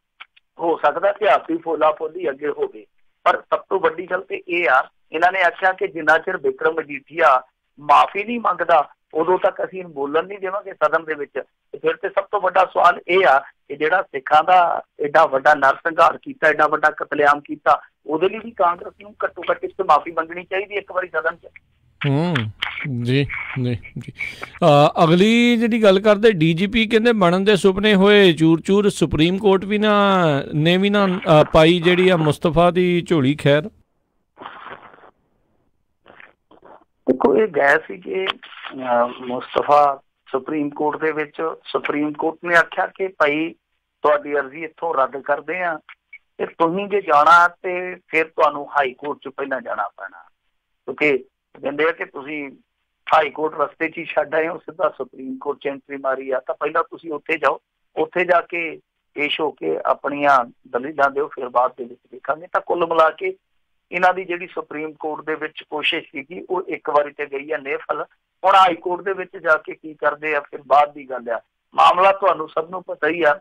ਹੋ ਸਕਦਾ ਇਤਿਹਾਸ ਦੀ ਫੋਲਾ ਫੋਲੀ ਅੱਗੇ ਹੋਵੇ, ਪਰ ਸਭ ਤੋਂ ਵੱਡੀ ਗੱਲ ਤੇ ਇਹ ਆ, ਇਹਨਾਂ ਨੇ ਆਖਿਆ ਕਿ ਜਿੰਨਾ ਚਿਰ ਵਿਕਰਮ ਮਜੀਠੀਆ ਮਾਫੀ ਨਹੀਂ ਮੰਗਦਾ ਉਦੋਂ ਤੱਕ ਅਸੀਂ ਬੋਲਣ ਨਹੀਂ ਦੇਵਾਂਗੇ ਸਦਨ ਦੇ ਵਿੱਚ। ਤੇ ਫਿਰ ਤੇ ਸਭ ਤੋਂ ਵੱਡਾ ਸਵਾਲ ਇਹ ਆ ਕਿ ਜਿਹੜਾ ਸਿੱਖਾਂ ਦਾ ਐਡਾ ਵੱਡਾ ਨਰਸੰਹਾਰ ਕੀਤਾ, ਐਡਾ ਵੱਡਾ ਕਤਲੇਆਮ ਕੀਤਾ, ਉਹਦੇ ਲਈ ਵੀ ਕਾਂਗਰਸ ਨੂੰ ਘੱਟੋ ਘੱਟ ਇਸ ਤੋਂ ਮਾਫੀ ਮੰਗਣੀ ਚਾਹੀਦੀ ਇੱਕ ਵਾਰੀ ਸਦਨ 'ਚ। ਜੀ ਜੀ ਜੀ। ਅਗਲੀ ਜਿਹੜੀ ਗੱਲ ਕਰਦੇ, DGP ਕਹਿੰਦੇ ਬਣਨ ਦੇ ਸੁਪਨੇ ਹੋਏ ਚੂਰ ਚੂਰ, ਸੁਪਰੀਮ ਕੋਰਟ ਵੀ ਨੇ ਵੀ ਨਾ ਪਾਈ ਜਿਹੜੀ ਆ ਮੁਸਤਫਾ ਦੀ ਝੋਲੀ। ਖੈਰ ਦੇਖੋ, ਇਹ ਗਏ ਸੀ ਕਿ ਮੁਸਤਫਾ ਸੁਪਰੀਮ ਕੋਰਟ ਦੇ ਵਿੱਚ, ਸੁਪਰੀਮ ਕੋਰਟ ਨੇ ਆਖਿਆ ਕਿ ਭਾਈ ਤੁਹਾਡੀ ਅਰਜ਼ੀ ਇੱਥੋਂ ਰੱਦ ਕਰਦੇ ਆ, ਤੇ ਤੁਸੀਂ ਜੇ ਜਾਣਾ ਤੇ ਫਿਰ ਤੁਹਾਨੂੰ ਹਾਈ ਕੋਰਟ 'ਚ ਪਹਿਲਾਂ ਜਾਣਾ ਪੈਣਾ, ਕਿਉਂਕਿ ਕਹਿੰਦੇ ਆ ਕਿ ਤੁਸੀਂ ਹਾਈ ਕੋਰਟ ਰਸਤੇ 'ਚ ਹੀ ਛੱਡ ਆਏ ਹੋ, ਸਿੱਧਾ ਸੁਪਰੀਮ ਕੋਰਟ 'ਚ ਐਂਟਰੀ ਮਾਰੀ ਆ, ਤਾਂ ਪਹਿਲਾਂ ਤੁਸੀਂ ਉੱਥੇ ਜਾਓ, ਉੱਥੇ ਜਾ ਕੇ ਪੇਸ਼ ਹੋ ਕੇ ਆਪਣੀਆਂ ਦਲੀਲਾਂ ਦਿਓ, ਫਿਰ ਬਾਅਦ ਦੇ ਵਿੱਚ ਦੇਖਾਂਗੇ। ਤਾਂ ਕੁੱਲ ਮਿਲਾ ਕੇ ਇਹਨਾਂ ਦੀ ਜਿਹੜੀ ਸੁਪਰੀਮ ਕੋਰਟ ਦੇ ਵਿੱਚ ਕੋਸ਼ਿਸ਼ ਸੀਗੀ ਉਹ ਇੱਕ ਵਾਰੀ ਤੇ ਗਈ ਆ ਨਿਹਫਲ। ਹੁਣ ਹਾਈ ਕੋਰਟ ਦੇ ਵਿੱਚ ਜਾ ਕੇ ਕੀ ਕਰਦੇ ਆ ਫਿਰ ਬਾਅਦ ਦੀ ਗੱਲ ਆ। ਮਾਮਲਾ ਤੁਹਾਨੂੰ ਸਭ ਨੂੰ ਪਤਾ ਹੀ ਆ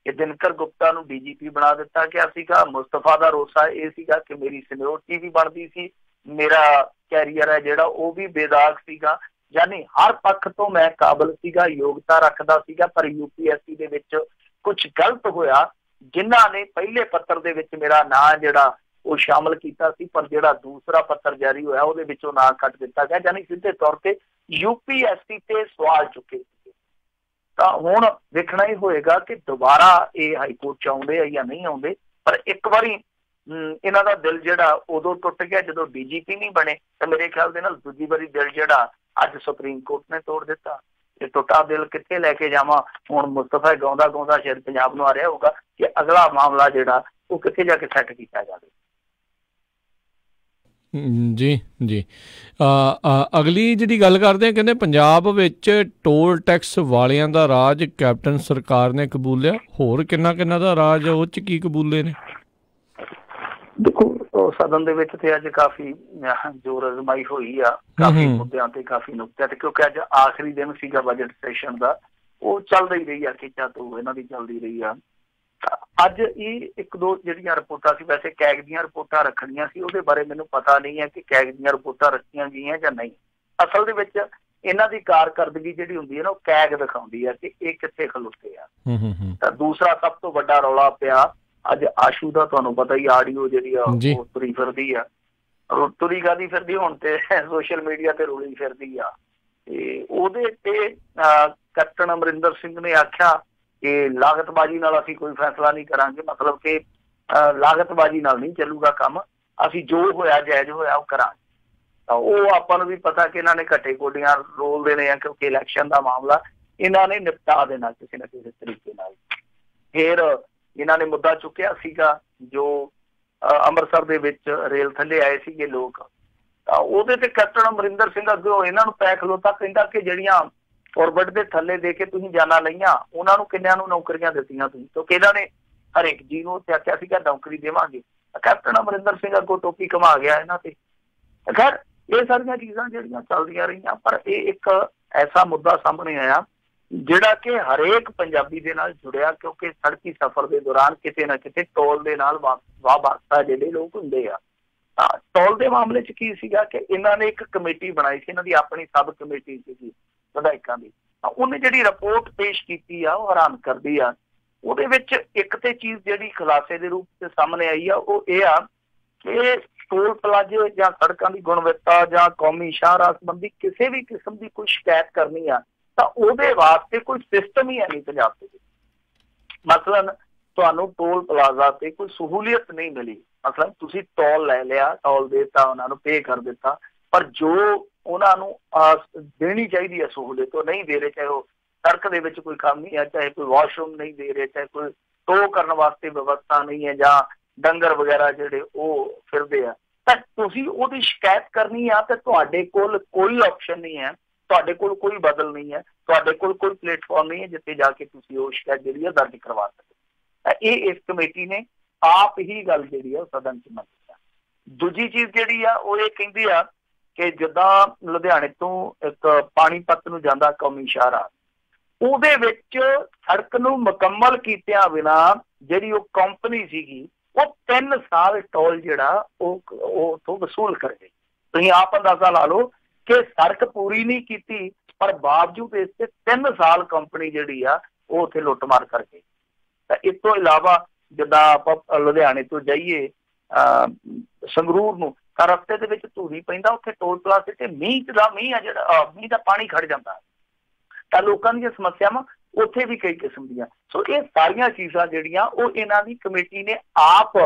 ਕਿ ਦਿਨਕਰ ਗੁਪਤਾ ਨੂੰ DGP ਬਣਾ ਦਿੱਤਾ ਗਿਆ ਸੀਗਾ। ਮੁਸਤਫਾ ਦਾ ਰੋਸਾ ਇਹ ਸੀਗਾ ਕਿ ਮੇਰੀ ਸੀਨੀਅਰਟੀ ਵੀ ਬਣਦੀ ਸੀ, ਮੇਰਾ ਕੈਰੀਅਰ ਹੈ ਜਿਹੜਾ ਉਹ ਵੀ ਬੇਦਾਗ ਸੀਗਾ, ਯਾਨੀ ਹਰ ਪੱਖ ਤੋਂ ਮੈਂ ਕਾਬਲ ਸੀਗਾ, ਯੋਗਤਾ ਰੱਖਦਾ ਸੀਗਾ। ਪਰ UPSC ਦੇ ਵਿੱਚ ਕੁਛ ਗਲਤ ਹੋਇਆ, ਜਿਨ੍ਹਾਂ ਨੇ ਪਹਿਲੇ ਪੱਤਰ ਦੇ ਵਿੱਚ ਮੇਰਾ ਨਾਂ ਜਿਹੜਾ ਉਹ ਸ਼ਾਮਲ ਕੀਤਾ ਸੀ, ਪਰ ਜਿਹੜਾ ਦੂਸਰਾ ਪੱਤਰ ਜਾਰੀ ਹੋਇਆ ਉਹਦੇ ਵਿੱਚੋਂ ਨਾਂ ਕੱਟ ਦਿੱਤਾ ਗਿਆ, ਯਾਨੀ ਸਿੱਧੇ ਤੌਰ ਤੇ UPSC ਤੇ ਸਵਾਲ ਚੁੱਕੇ ਸੀਗੇ। ਤਾਂ ਹੁਣ ਦੇਖਣਾ ਹੀ ਹੋਏਗਾ ਕਿ ਦੁਬਾਰਾ ਇਹ ਹਾਈਕੋਰਟ 'ਚ ਆਉਂਦੇ ਆ ਜਾਂ ਨਹੀਂ ਆਉਂਦੇ। ਪਰ ਇੱਕ ਵਾਰੀ ਇਹਨਾਂ ਦਾ ਦਿਲ ਜਿਹੜਾ ਉਦੋਂ ਟੁੱਟ ਗਿਆ ਜਦੋਂ DGP ਨਹੀਂ ਬਣੇ, ਤੇ ਮੇਰੇ ਖਿਆਲ ਦੇ ਨਾਲ ਦੂਜੀ ਵਾਰੀ ਦਿਲ ਜਿਹੜਾ ਅੱਜ ਸੁਪਰੀਮ ਕੋਰਟ ਨੇ ਤੋੜ ਦਿੱਤਾ। ਇਹ ਟੁੱਟਾ ਦਿਲ ਕਿੱਥੇ ਲੈ ਕੇ ਜਾਵਾਂ? ਹੁਣ ਮੁਸਤਫਾ ਗਾਉਂਦਾ ਗਾਉਂਦਾ ਸ਼ਾਇਦ ਪੰਜਾਬ ਨੂੰ ਆ ਰਿਹਾ ਹੋਊਗਾ ਕਿ ਅਗਲਾ ਮਾਮਲਾ ਜਿਹੜਾ ਉਹ ਕਿੱਥੇ ਜਾ ਕੇ ਸੈੱਟ ਕੀਤਾ ਜਾਵੇ। ਜੀ ਜੀ। ਅਗਲੀ ਜਿਹੜੀ ਗੱਲ ਕਰਦੇ, ਕਹਿੰਦੇ ਪੰਜਾਬ ਵਿੱਚ ਟੋਲ ਟੈਕਸ ਵਾਲਿਆਂ ਦਾ ਰਾਜ ਕੈਪਟਨ ਸਰਕਾਰ ਨੇ ਕਬੂਲਿਆ, ਹੋਰ ਕਿੰਨਾ ਦਾ ਰਾਜ ਉਹ 'ਚ ਕੀ ਕਬੂਲੇ ਨੇ? ਦੇਖੋ, ਸਦਨ ਦੇ ਵਿੱਚ ਤੇ ਅੱਜ ਕਾਫੀ ਜ਼ੋਰ ਅਜ਼ਮਾਈ ਹੋਈ ਆ, ਕਾਫੀ ਮੁੱਦਿਆਂ ਤੇ, ਕਾਫੀ ਨੁਕਤਿਆਂ ਤੇ, ਕਿਉਂਕਿ ਅੱਜ ਆਖਰੀ ਦਿਨ ਸੀਗਾ ਬਜਟ ਸੈਸ਼ਨ ਦਾ, ਉਹ ਚੱਲ ਰਹੀ ਆ, ਖਿੱਚਾ ਤੋਂ ਇਹਨਾਂ ਦੀ ਚੱਲਦੀ ਰਹੀ ਆ। ਅੱਜ ਇਹ ਇੱਕ ਦੋ ਜਿਹੜੀਆਂ ਰਿਪੋਰਟਾਂ ਸੀ, ਵੈਸੇ ਕੈਗ ਦੀਆਂ ਰਿਪੋਰਟਾਂ ਰੱਖਣੀਆਂ ਸੀ, ਉਹਦੇ ਬਾਰੇ ਮੈਨੂੰ ਪਤਾ ਨਹੀਂ ਹੈ ਕਿ ਕੈਗ ਦੀਆਂ ਰਿਪੋਰਟਾਂ ਰੱਖੀਆਂ ਗਈਆਂ ਜਾਂ ਨਹੀਂ। ਅਸਲ ਦੇ ਵਿੱਚ ਇਹਨਾਂ ਦੀ ਕਾਰਕਰਦਗੀ ਜਿਹੜੀ ਹੁੰਦੀ ਹੈ ਨਾ, ਉਹ ਕੈਗ ਦਿਖਾਉਂਦੀ ਹੈ ਕਿ ਇਹ ਕਿੱਥੇ ਖਲੋਤੇ ਆ। ਤਾਂ ਦੂਸਰਾ ਸਭ ਤੋਂ ਵੱਡਾ ਰੌਲਾ ਪਿਆ ਅੱਜ ਆਸ਼ੂ ਦਾ, ਤੁਹਾਨੂੰ ਪਤਾ ਹੀ, ਆਡੀਓ ਜਿਹੜੀ ਆ ਉਹ ਤੁਰੀ ਫਿਰਦੀ ਆ, ਤੁਰੀ ਕਾਹਦੀ ਫਿਰਦੀ ਹੁਣ ਤੇ ਸੋਸ਼ਲ ਮੀਡੀਆ ਤੇ ਰੋਲੀ ਫਿਰਦੀ ਆ। ਤੇ ਉਹਦੇ ਤੇ ਕੈਪਟਨ ਅਮਰਿੰਦਰ ਸਿੰਘ ਨੇ ਆਖਿਆ ਕਿ ਲਾਗਤਬਾਜ਼ੀ ਨਾਲ ਅਸੀਂ ਕੋਈ ਫੈਸਲਾ ਨਹੀਂ ਕਰਾਂਗੇ, ਮਤਲਬ ਕਿ ਲਾਗਤਬਾਜ਼ੀ ਨਾਲ ਨਹੀਂ ਚੱਲੂਗਾ ਕੰਮ, ਅਸੀਂ ਜੋ ਹੋਇਆ ਜਾਇਜ਼ ਹੋਇਆ ਉਹ ਕਰਾਂਗੇ। ਤਾਂ ਉਹ ਆਪਾਂ ਨੂੰ ਵੀ ਪਤਾ ਕਿ ਇਹਨਾਂ ਨੇ ਘੱਟੇ ਗੋਡੀਆਂ ਰੋਲ ਦੇਣੇ ਆ, ਕਿਉਂਕਿ ਇਲੈਕਸ਼ਨ ਦਾ ਮਾਮਲਾ ਇਹਨਾਂ ਨੇ ਨਿਪਟਾ ਦੇਣਾ ਕਿਸੇ ਨਾ ਕਿਸੇ ਤਰੀਕੇ ਨਾਲ। ਫਿਰ ਇਹਨਾਂ ਨੇ ਮੁੱਦਾ ਚੁੱਕਿਆ ਸੀਗਾ ਜੋ ਅੰਮ੍ਰਿਤਸਰ ਦੇ ਵਿੱਚ ਰੇਲ ਥੱਲੇ ਆਏ ਸੀਗੇ ਲੋਕ, ਤਾਂ ਉਹਦੇ ਤੇ ਕੈਪਟਨ ਅਮਰਿੰਦਰ ਸਿੰਘ ਅੱਗੇ ਇਹਨਾਂ ਨੂੰ ਪੈ ਖਲੋਤਾ, ਕਹਿੰਦਾ ਕਿ ਜਿਹੜੀਆਂ ਔਰਬਿਟ ਦੇ ਥੱਲੇ ਦੇ ਕੇ ਤੁਸੀਂ ਜਾਨਾਂ ਲਈਆਂ, ਉਹਨਾਂ ਨੂੰ ਕਿੰਨਿਆਂ ਨੂੰ ਨੌਕਰੀਆਂ ਦਿੱਤੀਆਂ ਤੁਸੀਂ? ਕਿਉਂਕਿ ਇਹਨਾਂ ਨੇ ਹਰੇਕ ਜੀ ਨੂੰ ਆਖਿਆ ਸੀਗਾ ਨੌਕਰੀ ਦੇਵਾਂਗੇ। ਕੈਪਟਨ ਅਮਰਿੰਦਰ ਸਿੰਘ ਅੱਗੋਂ ਟੋਪੀ ਘੁਮਾ ਗਿਆ ਇਹਨਾਂ ਤੇ। ਖੈਰ, ਇਹ ਸਾਰੀਆਂ ਚੀਜ਼ਾਂ ਜਿਹੜੀਆਂ ਚੱਲਦੀਆਂ ਰਹੀਆਂ, ਪਰ ਇਹ ਇੱਕ ਐਸਾ ਮੁੱਦਾ ਸਾਹਮਣੇ ਆਇਆ ਜਿਹੜਾ ਕਿ ਹਰੇਕ ਪੰਜਾਬੀ ਦੇ ਨਾਲ ਜੁੜਿਆ, ਕਿਉਂਕਿ ਸੜਕੀ ਸਫ਼ਰ ਦੇ ਦੌਰਾਨ ਕਿਤੇ ਨਾ ਕਿਤੇ ਟੋਲ ਦੇ ਨਾਲ ਵਾਬਸਤਾ ਜਿਹੜੇ ਲੋਕ ਹੁੰਦੇ ਆ। ਤਾਂ ਟੋਲ ਦੇ ਮਾਮਲੇ 'ਚ ਕੀ ਸੀਗਾ ਕਿ ਇਹਨਾਂ ਨੇ ਇੱਕ ਕਮੇਟੀ ਬਣਾਈ ਸੀ, ਇਹਨਾਂ ਦੀ ਆਪਣੀ ਸਬ ਕਮੇਟੀ ਸੀਗੀ ਵਿਧਾਇਕਾਂ ਦੀ। ਉਹਨੇ ਜਿਹੜੀ ਰਿਪੋਰਟ ਪੇਸ਼ ਕੀਤੀ ਆ ਉਹ ਹੈਰਾਨ ਕਰਦੀ ਆ। ਉਹਦੇ ਵਿੱਚ ਇੱਕ ਤੇ ਚੀਜ਼ ਜਿਹੜੀ ਖੁਲਾਸੇ ਦੇ ਰੂਪ 'ਚ ਸਾਹਮਣੇ ਆਈ ਆ ਉਹ ਇਹ ਆ ਕਿ ਟੋਲ ਪਲਾਜ਼ੇ ਜਾਂ ਸੜਕਾਂ ਦੀ ਗੁਣਵੱਤਾ ਜਾਂ ਕੌਮੀ ਸ਼ਾਹਰਾਹ ਸੰਬੰਧੀ ਕਿਸੇ ਵੀ ਕਿਸਮ ਦੀ ਕੋਈ ਸ਼ਿਕਾਇਤ ਕਰਨੀ ਆ ਤਾਂ ਉਹਦੇ ਵਾਸਤੇ ਕੋਈ ਸਿਸਟਮ ਹੀ ਹੈ ਨਹੀਂ ਪੰਜਾਬ ਦੇ ਵਿੱਚ। ਮਸਲਨ ਤੁਹਾਨੂੰ ਟੋਲ ਪਲਾਜ਼ਾ ਤੇ ਕੋਈ ਸਹੂਲੀਅਤ ਨਹੀਂ ਮਿਲੀ। ਮਤਲਬ ਤੁਸੀਂ ਟੋਲ ਲੈ ਲਿਆ, ਟੋਲ ਦੇਤਾ, ਉਹਨਾਂ ਨੂੰ ਪੇ ਕਰ ਦਿੱਤਾ, ਪਰ ਜੋ ਉਹਨਾਂ ਨੂੰ ਦੇਣੀ ਚਾਹੀਦੀ ਹੈ ਸਹੂਲੀਅਤ ਉਹ ਨਹੀਂ ਦੇ ਰਹੇ। ਚਾਹੇ ਉਹ ਸੜਕ ਦੇ ਵਿੱਚ ਕੋਈ ਕਮੀ ਹੈ, ਚਾਹੇ ਕੋਈ ਵਾਸ਼ਰੂਮ ਨਹੀਂ ਦੇ ਰਹੇ, ਚਾਹੇ ਕੋਈ ਟੋ ਕਰਨ ਵਾਸਤੇ ਵਿਵਸਥਾ ਨਹੀਂ ਹੈ, ਜਾਂ ਡੰਗਰ ਵਗੈਰਾ ਜਿਹੜੇ ਉਹ ਫਿਰਦੇ ਆ, ਤਾਂ ਤੁਸੀਂ ਉਹਦੀ ਸ਼ਿਕਾਇਤ ਕਰਨੀ ਆ ਤੇ ਤੁਹਾਡੇ ਕੋਲ ਕੋਈ ਆਪਸ਼ਨ ਨਹੀਂ ਹੈ, ਤੁਹਾਡੇ ਕੋਲ ਕੋਈ ਬਦਲ ਨਹੀਂ ਹੈ, ਤੁਹਾਡੇ ਕੋਲ ਕੋਈ ਪਲੇਟਫਾਰਮ ਨਹੀਂ ਹੈ ਜਿੱਥੇ ਜਾ ਕੇ ਤੁਸੀਂ ਉਹ ਸ਼ਿਕਾਇਤ ਜਿਹੜੀ ਹੈ ਦਰਜ ਕਰਵਾ ਸਕਦੇ। ਤਾਂ ਇਹ ਇਸ ਕਮੇਟੀ ਨੇ ਆਪ ਹੀ ਗੱਲ ਜਿਹੜੀ ਆ ਉਹ ਸਦਨ 'ਚ ਮੰਨੀ ਆ। ਦੂਜੀ ਚੀਜ਼ ਜਿਹੜੀ ਆ ਉਹ ਇਹ ਕਹਿੰਦੀ ਆ ਕਿ ਜਿੱਦਾਂ ਲੁਧਿਆਣੇ ਤੋਂ ਇੱਕ ਪਾਣੀਪਤ ਨੂੰ ਜਾਂਦਾ ਕੌਮੀ ਸ਼ਾਹਰਾਹ, ਉਹਦੇ ਵਿੱਚ ਸੜਕ ਨੂੰ ਮੁਕੰਮਲ ਕੀਤਿਆਂ ਬਿਨਾ ਜਿਹੜੀ ਉਹ ਕੰਪਨੀ ਸੀਗੀ ਉਹ 3 ਸਾਲ ਟੋਲ ਜਿਹੜਾ ਉਹ ਉੱਥੋਂ ਵਸੂਲ ਕਰ ਗਈ। ਤੁਸੀਂ ਆਪ ਅੰਦਾਜ਼ਾ ਲਾ ਲਓ ਕਿ ਸੜਕ ਪੂਰੀ ਨਹੀਂ ਕੀਤੀ, ਪਰ ਬਾਵਜੂਦ ਇਸ ਤੇ 3 ਸਾਲ ਕੰਪਨੀ ਜਿਹੜੀ ਆ ਉਹ ਉੱਥੇ ਲੁੱਟਮਾਰ ਕਰ ਗਈ। ਤਾਂ ਇਸ ਤੋਂ ਇਲਾਵਾ ਜਿੱਦਾਂ ਆਪਾਂ ਲੁਧਿਆਣੇ ਤੋਂ ਜਾਈਏ ਸੰਗਰੂਰ ਨੂੰ, ਤਾਂ ਰਸਤੇ ਦੇ ਵਿੱਚ ਧੂਰੀ ਪੈਂਦਾ, ਉੱਥੇ ਟੋਲ ਪਲਾਜ਼ੇ ਤੇ ਮੀਂਹ ਆ ਜਿਹੜਾ ਮੀਂਹ ਦਾ ਪਾਣੀ ਖੜ ਜਾਂਦਾ, ਤਾਂ ਲੋਕਾਂ ਦੀਆਂ ਸਮੱਸਿਆਵਾਂ ਉੱਥੇ ਵੀ ਕਈ ਕਿਸਮ ਦੀਆਂ। ਸੋ ਇਹ ਸਾਰੀਆਂ ਚੀਜ਼ਾਂ ਜਿਹੜੀਆਂ ਉਹ ਇਹਨਾਂ ਦੀ ਕਮੇਟੀ ਨੇ ਆਪ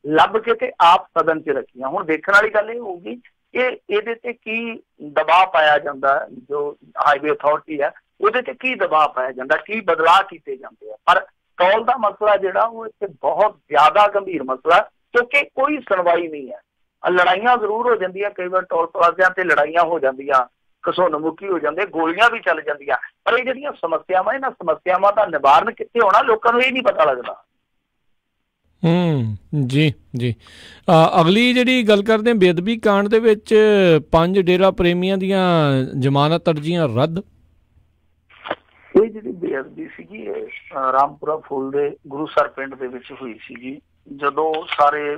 ਲੱਭ ਕੇ ਤੇ ਆਪ ਸਦਨ 'ਚ ਰੱਖੀਆਂ। ਹੁਣ ਦੇਖਣ ਵਾਲੀ ਗੱਲ ਇਹ ਹੋਊਗੀ ਕਿ ਇਹਦੇ ਤੇ ਕੀ ਦਬਾਅ ਪਾਇਆ ਜਾਂਦਾ, ਜੋ ਹਾਈਵੇ ਅਥਾਰਟੀ ਹੈ ਉਹਦੇ ਤੇ ਕੀ ਦਬਾਅ ਪਾਇਆ ਜਾਂਦਾ, ਕੀ ਬਦਲਾਅ ਕੀਤੇ ਜਾਂਦੇ ਆ। ਪਰ ਟੋਲ ਦਾ ਮਸਲਾ ਜਿਹੜਾ ਉਹ ਇੱਥੇ ਬਹੁਤ ਜ਼ਿਆਦਾ ਗੰਭੀਰ ਮਸਲਾ, ਕਿਉਂਕਿ ਕੋਈ ਸੁਣਵਾਈ ਨਹੀਂ ਹੈ। ਲੜਾਈਆਂ ਜ਼ਰੂਰ ਹੋ ਜਾਂਦੀਆਂ, ਕਈ ਵਾਰ ਟੋਲ ਪਲਾਜ਼ਿਆਂ ਤੇ ਲੜਾਈਆਂ ਹੋ ਜਾਂਦੀਆਂ, ਘਸੁੰਨ-ਮੁੱਕੀ ਹੋ ਜਾਂਦੇ, ਗੋਲੀਆਂ ਵੀ ਚੱਲ ਜਾਂਦੀਆਂ, ਪਰ ਇਹ ਜਿਹੜੀਆਂ ਸਮੱਸਿਆਵਾਂ, ਇਹਨਾਂ ਸਮੱਸਿਆਵਾਂ ਦਾ ਨਿਵਾਰਨ ਕਿੱਥੇ ਹੋਣਾ ਲੋਕਾਂ ਨੂੰ ਇਹ ਨਹੀਂ ਪਤਾ ਲੱਗਦਾ। ਜੀ ਜੀ। ਅਗਲੀ ਜਿਹੜੀ ਗੱਲ ਕਰਦੇ ਹਾਂ, ਬੇਅਦਬੀ ਕਾਂਡ ਦੇ ਵਿੱਚ 5 ਡੇਰਾ ਪ੍ਰੇਮੀਆਂ ਦੀਆਂ ਜ਼ਮਾਨਤ ਅਰਜ਼ੀਆਂ ਰੱਦ। ਇਹ ਜਿਹੜੀ ਬੇਅਦਬੀ ਸੀਗੀ ਰਾਮਪੁਰਾ ਫੂਲ ਦੇ ਗੁਰੂਸਰ ਪਿੰਡ ਦੇ ਵਿੱਚ ਹੋਈ ਸੀਗੀ। ਜਦੋਂ ਸਾਰੇ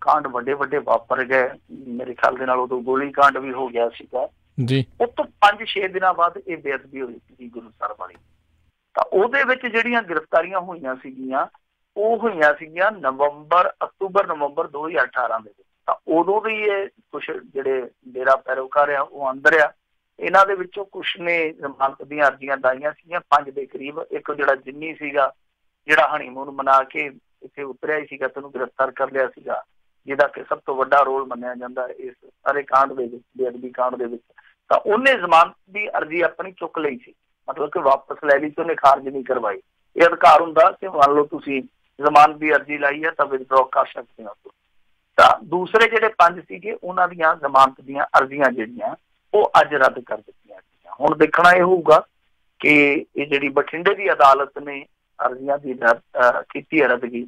ਕਾਂਡ ਵੱਡੇ ਵਾਪਰ ਗਏ, ਮੇਰੇ ਖਿਆਲ ਦੇ ਨਾਲ ਉਦੋਂ ਗੋਲੀ ਕਾਂਡ ਵੀ ਹੋ ਗਿਆ ਸੀਗਾ ਜੀ, ਉਹ ਤੋਂ 5-6 ਦਿਨਾਂ ਬਾਅਦ ਇਹ ਬੇਅਦਬੀ ਹੋਈ ਸੀ ਗੁਰੂਸਰ ਵਾਲੀ। ਤਾਂ ਉਹਦੇ ਵਿੱਚ ਜਿਹੜੀਆਂ ਗ੍ਰਿਫਤਾਰੀਆਂ ਹੋਈਆਂ ਸੀਗੀਆਂ ਉਹ ਹੋਈਆਂ ਸੀਗੀਆਂ ਅਕਤੂਬਰ ਨਵੰਬਰ 2018 ਦੇ ਵਿੱਚ। ਤਾਂ ਉਦੋਂ ਵੀ ਇਹ ਕੁਛ ਜਿਹੜੇ ਡੇਰਾ ਪੈਰੋਕਾਰ ਆ ਉਹ ਅੰਦਰ ਆ। ਇਹਨਾਂ ਦੇ ਵਿੱਚੋਂ ਕੁਛ ਨੇ ਜ਼ਮਾਨਤ ਦੀਆਂ ਅਰਜ਼ੀਆਂ ਦਾਈਆਂ ਸੀਗੀਆਂ 5 ਦੇ ਕਰੀਬ। ਇੱਕ ਜਿਹੜਾ ਜਿੰਨੀ ਸੀਗਾ, ਜਿਹੜਾ ਹਨੀਮੂਨ ਮਨਾ ਕੇ ਇੱਥੇ ਉਤਰਿਆ ਹੀ ਸੀਗਾ, ਤੈਨੂੰ ਗ੍ਰਿਫਤਾਰ ਕਰ ਲਿਆ ਸੀਗਾ, ਜਿਹਦਾ ਕਿ ਸਭ ਤੋਂ ਵੱਡਾ ਰੋਲ ਮੰਨਿਆ ਜਾਂਦਾ ਇਸ ਸਾਰੇ ਕਾਂਡ ਦੇ ਵਿੱਚ, ਬੇਅਦਬੀ ਕਾਂਡ ਦੇ ਵਿੱਚ। ਤਾਂ ਉਹਨੇ ਜ਼ਮਾਨਤ ਦੀ ਅਰਜ਼ੀ ਆਪਣੀ ਚੁੱਕ ਲਈ ਸੀ, ਮਤਲਬ ਕਿ ਵਾਪਸ ਲੈ ਲਈ ਤੇ ਉਹਨੇ ਖਾਰਜ ਨਹੀਂ ਕਰਵਾਈ। ਇਹ ਅਧਿਕਾਰ ਹੁੰਦਾ ਕਿ ਮੰਨ ਲਓ ਤੁਸੀਂ ਜ਼ਮਾਨਤ ਦੀ ਅਰਜ਼ੀ ਲਾਈ ਹੈ ਤਾਂ ਵਿਦਡਰਾਅ ਕਰ ਸਕਦੇ ਹੋ। ਤਾਂ ਦੂਸਰੇ ਜਿਹੜੇ 5 ਸੀਗੇ ਉਹਨਾਂ ਦੀਆਂ ਜ਼ਮਾਨਤ ਦੀਆਂ ਅਰਜ਼ੀਆਂ ਜਿਹੜੀਆਂ ਉਹ ਅੱਜ ਰੱਦ ਕਰ ਦਿੱਤੀਆਂ ਗਈਆਂ। ਹੁਣ ਦੇਖਣਾ ਇਹ ਹੋਊਗਾ ਕਿ ਇਹ ਜਿਹੜੀ ਬਠਿੰਡੇ ਦੀ ਅਦਾਲਤ ਨੇ ਅਰਜ਼ੀਆਂ ਦੀ ਕੀਤੀ ਹੈ ਰੱਦਗੀ,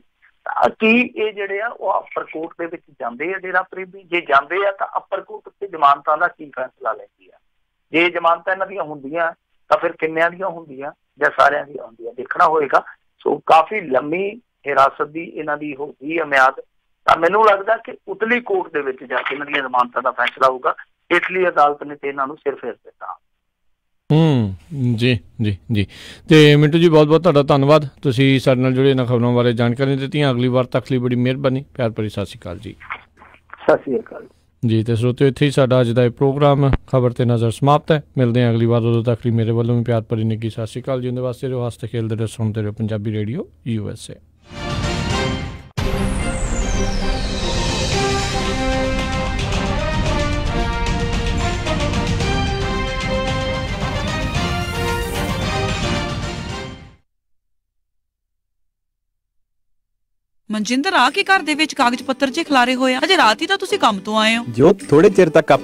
ਕੀ ਇਹ ਜਿਹੜੇ ਆ ਉਹ ਅਪਰ ਕੋਰਟ ਦੇ ਵਿੱਚ ਜਾਂਦੇ ਆ ਡੇਰਾ ਪ੍ਰੇਮੀ? ਜੇ ਜਾਂਦੇ ਆ ਤਾਂ ਅਪਰ ਕੋਰਟ ਉੱਤੇ ਜ਼ਮਾਨਤਾਂ ਦਾ ਕੀ ਫੈਸਲਾ ਲੈਂਦੀ ਆ? ਜੇ ਜ਼ਮਾਨਤਾਂ ਇਹਨਾਂ ਦੀਆਂ ਹੁੰਦੀਆਂ ਤਾਂ ਫਿਰ ਕਿੰਨਿਆਂ ਦੀਆਂ ਹੁੰਦੀਆਂ ਜਾਂ ਸਾਰਿਆਂ ਦੀਆਂ ਹੁੰਦੀਆਂ, ਦੇਖਣਾ ਹੋਏਗਾ। ਸੋ ਕਾਫੀ ਲੰਮੀ ਹਿਰਾਸਤ ਦੀ ਇਹਨਾਂ ਦੀ ਹੋ ਗਈ ਹੈ ਮਿਆਦ। ਤਾਂ ਮੈਨੂੰ ਲੱਗਦਾ ਕਿ ਉਤਲੀ ਕੋਰਟ ਦੇ ਵਿੱਚ ਜਾ ਕੇ ਇਹਨਾਂ ਦੀਆਂ ਜ਼ਮਾਨਤਾਂ ਦਾ ਫੈਸਲਾ ਹੋਊਗਾ। ਇਟਲੀ ਅਦਾਲਤ ਨੇ ਤੇ ਇਹਨਾਂ ਨੂੰ ਸਿਰ ਫੇਰ ਦਿੱਤਾ। ਜੀ। ਤੇ ਮਿੰਟੂ ਜੀ, ਬਹੁਤ ਬਹੁਤ ਤੁਹਾਡਾ ਧੰਨਵਾਦ, ਤੁਸੀਂ ਸਾਡੇ ਨਾਲ ਜੁੜੇ ਇਹਨਾਂ ਖਬਰਾਂ ਬਾਰੇ ਜਾਣਕਾਰੀ ਦਿੱਤੀਆਂ। ਅਗਲੀ ਵਾਰ ਤੱਕ ਲਈ ਬੜੀ ਮਿਹਰਬਾਨੀ। ਪਿਆਰ ਭਰੀ ਸਤਿ ਸ਼੍ਰੀ ਅਕਾਲ ਜੀ। ਸਤਿ ਸ਼੍ਰੀ ਅਕਾਲ ਜੀ। ਤੇ ਸਰੋਤਿਓ, ਇੱਥੇ ਹੀ ਸਾਡਾ ਅੱਜ ਦਾ ਇਹ ਪ੍ਰੋਗਰਾਮ ਖਬਰ ਤੇ ਨਜ਼ਰ ਸਮਾਪਤ ਹੈ। ਮਿਲਦੇ ਹਾਂ ਅਗਲੀ ਵਾਰ, ਉਦੋਂ ਤੱਕ ਲਈ ਮੇਰੇ ਵੱਲੋਂ ਵੀ ਪਿਆਰ ਭਰੀ ਨਿੱਘੀ ਸਤਿ ਸ਼੍ਰੀ ਅਕਾਲ ਜੀ। ਉਹਦੇ ਵਾਸਤੇ ਰਹੋ, ਹੱਸਦੇ ਖੇਲਦੇ ਰਹੋ, ਸੁਣਦੇ ਰਹੋ ਪੰਜਾਬੀ ਰੇਡੀਓ USA। ਮਨਜਿੰਦਰ, ਆ ਕੇ ਘਰ ਦੇ ਵਿੱਚ ਕਾਗਜ਼ ਪੱਤਰ ਜੇ ਖਿਲਾਰੇ ਹੋਏ ਆ? ਅਜੇ ਰਾਤ ਹੀ ਤਾਂ ਤੁਸੀਂ ਕੰਮ ਤੋਂ ਆਏ ਹੋ। ਜੋ ਥੋੜੇ ਚਿਰ ਤੱਕ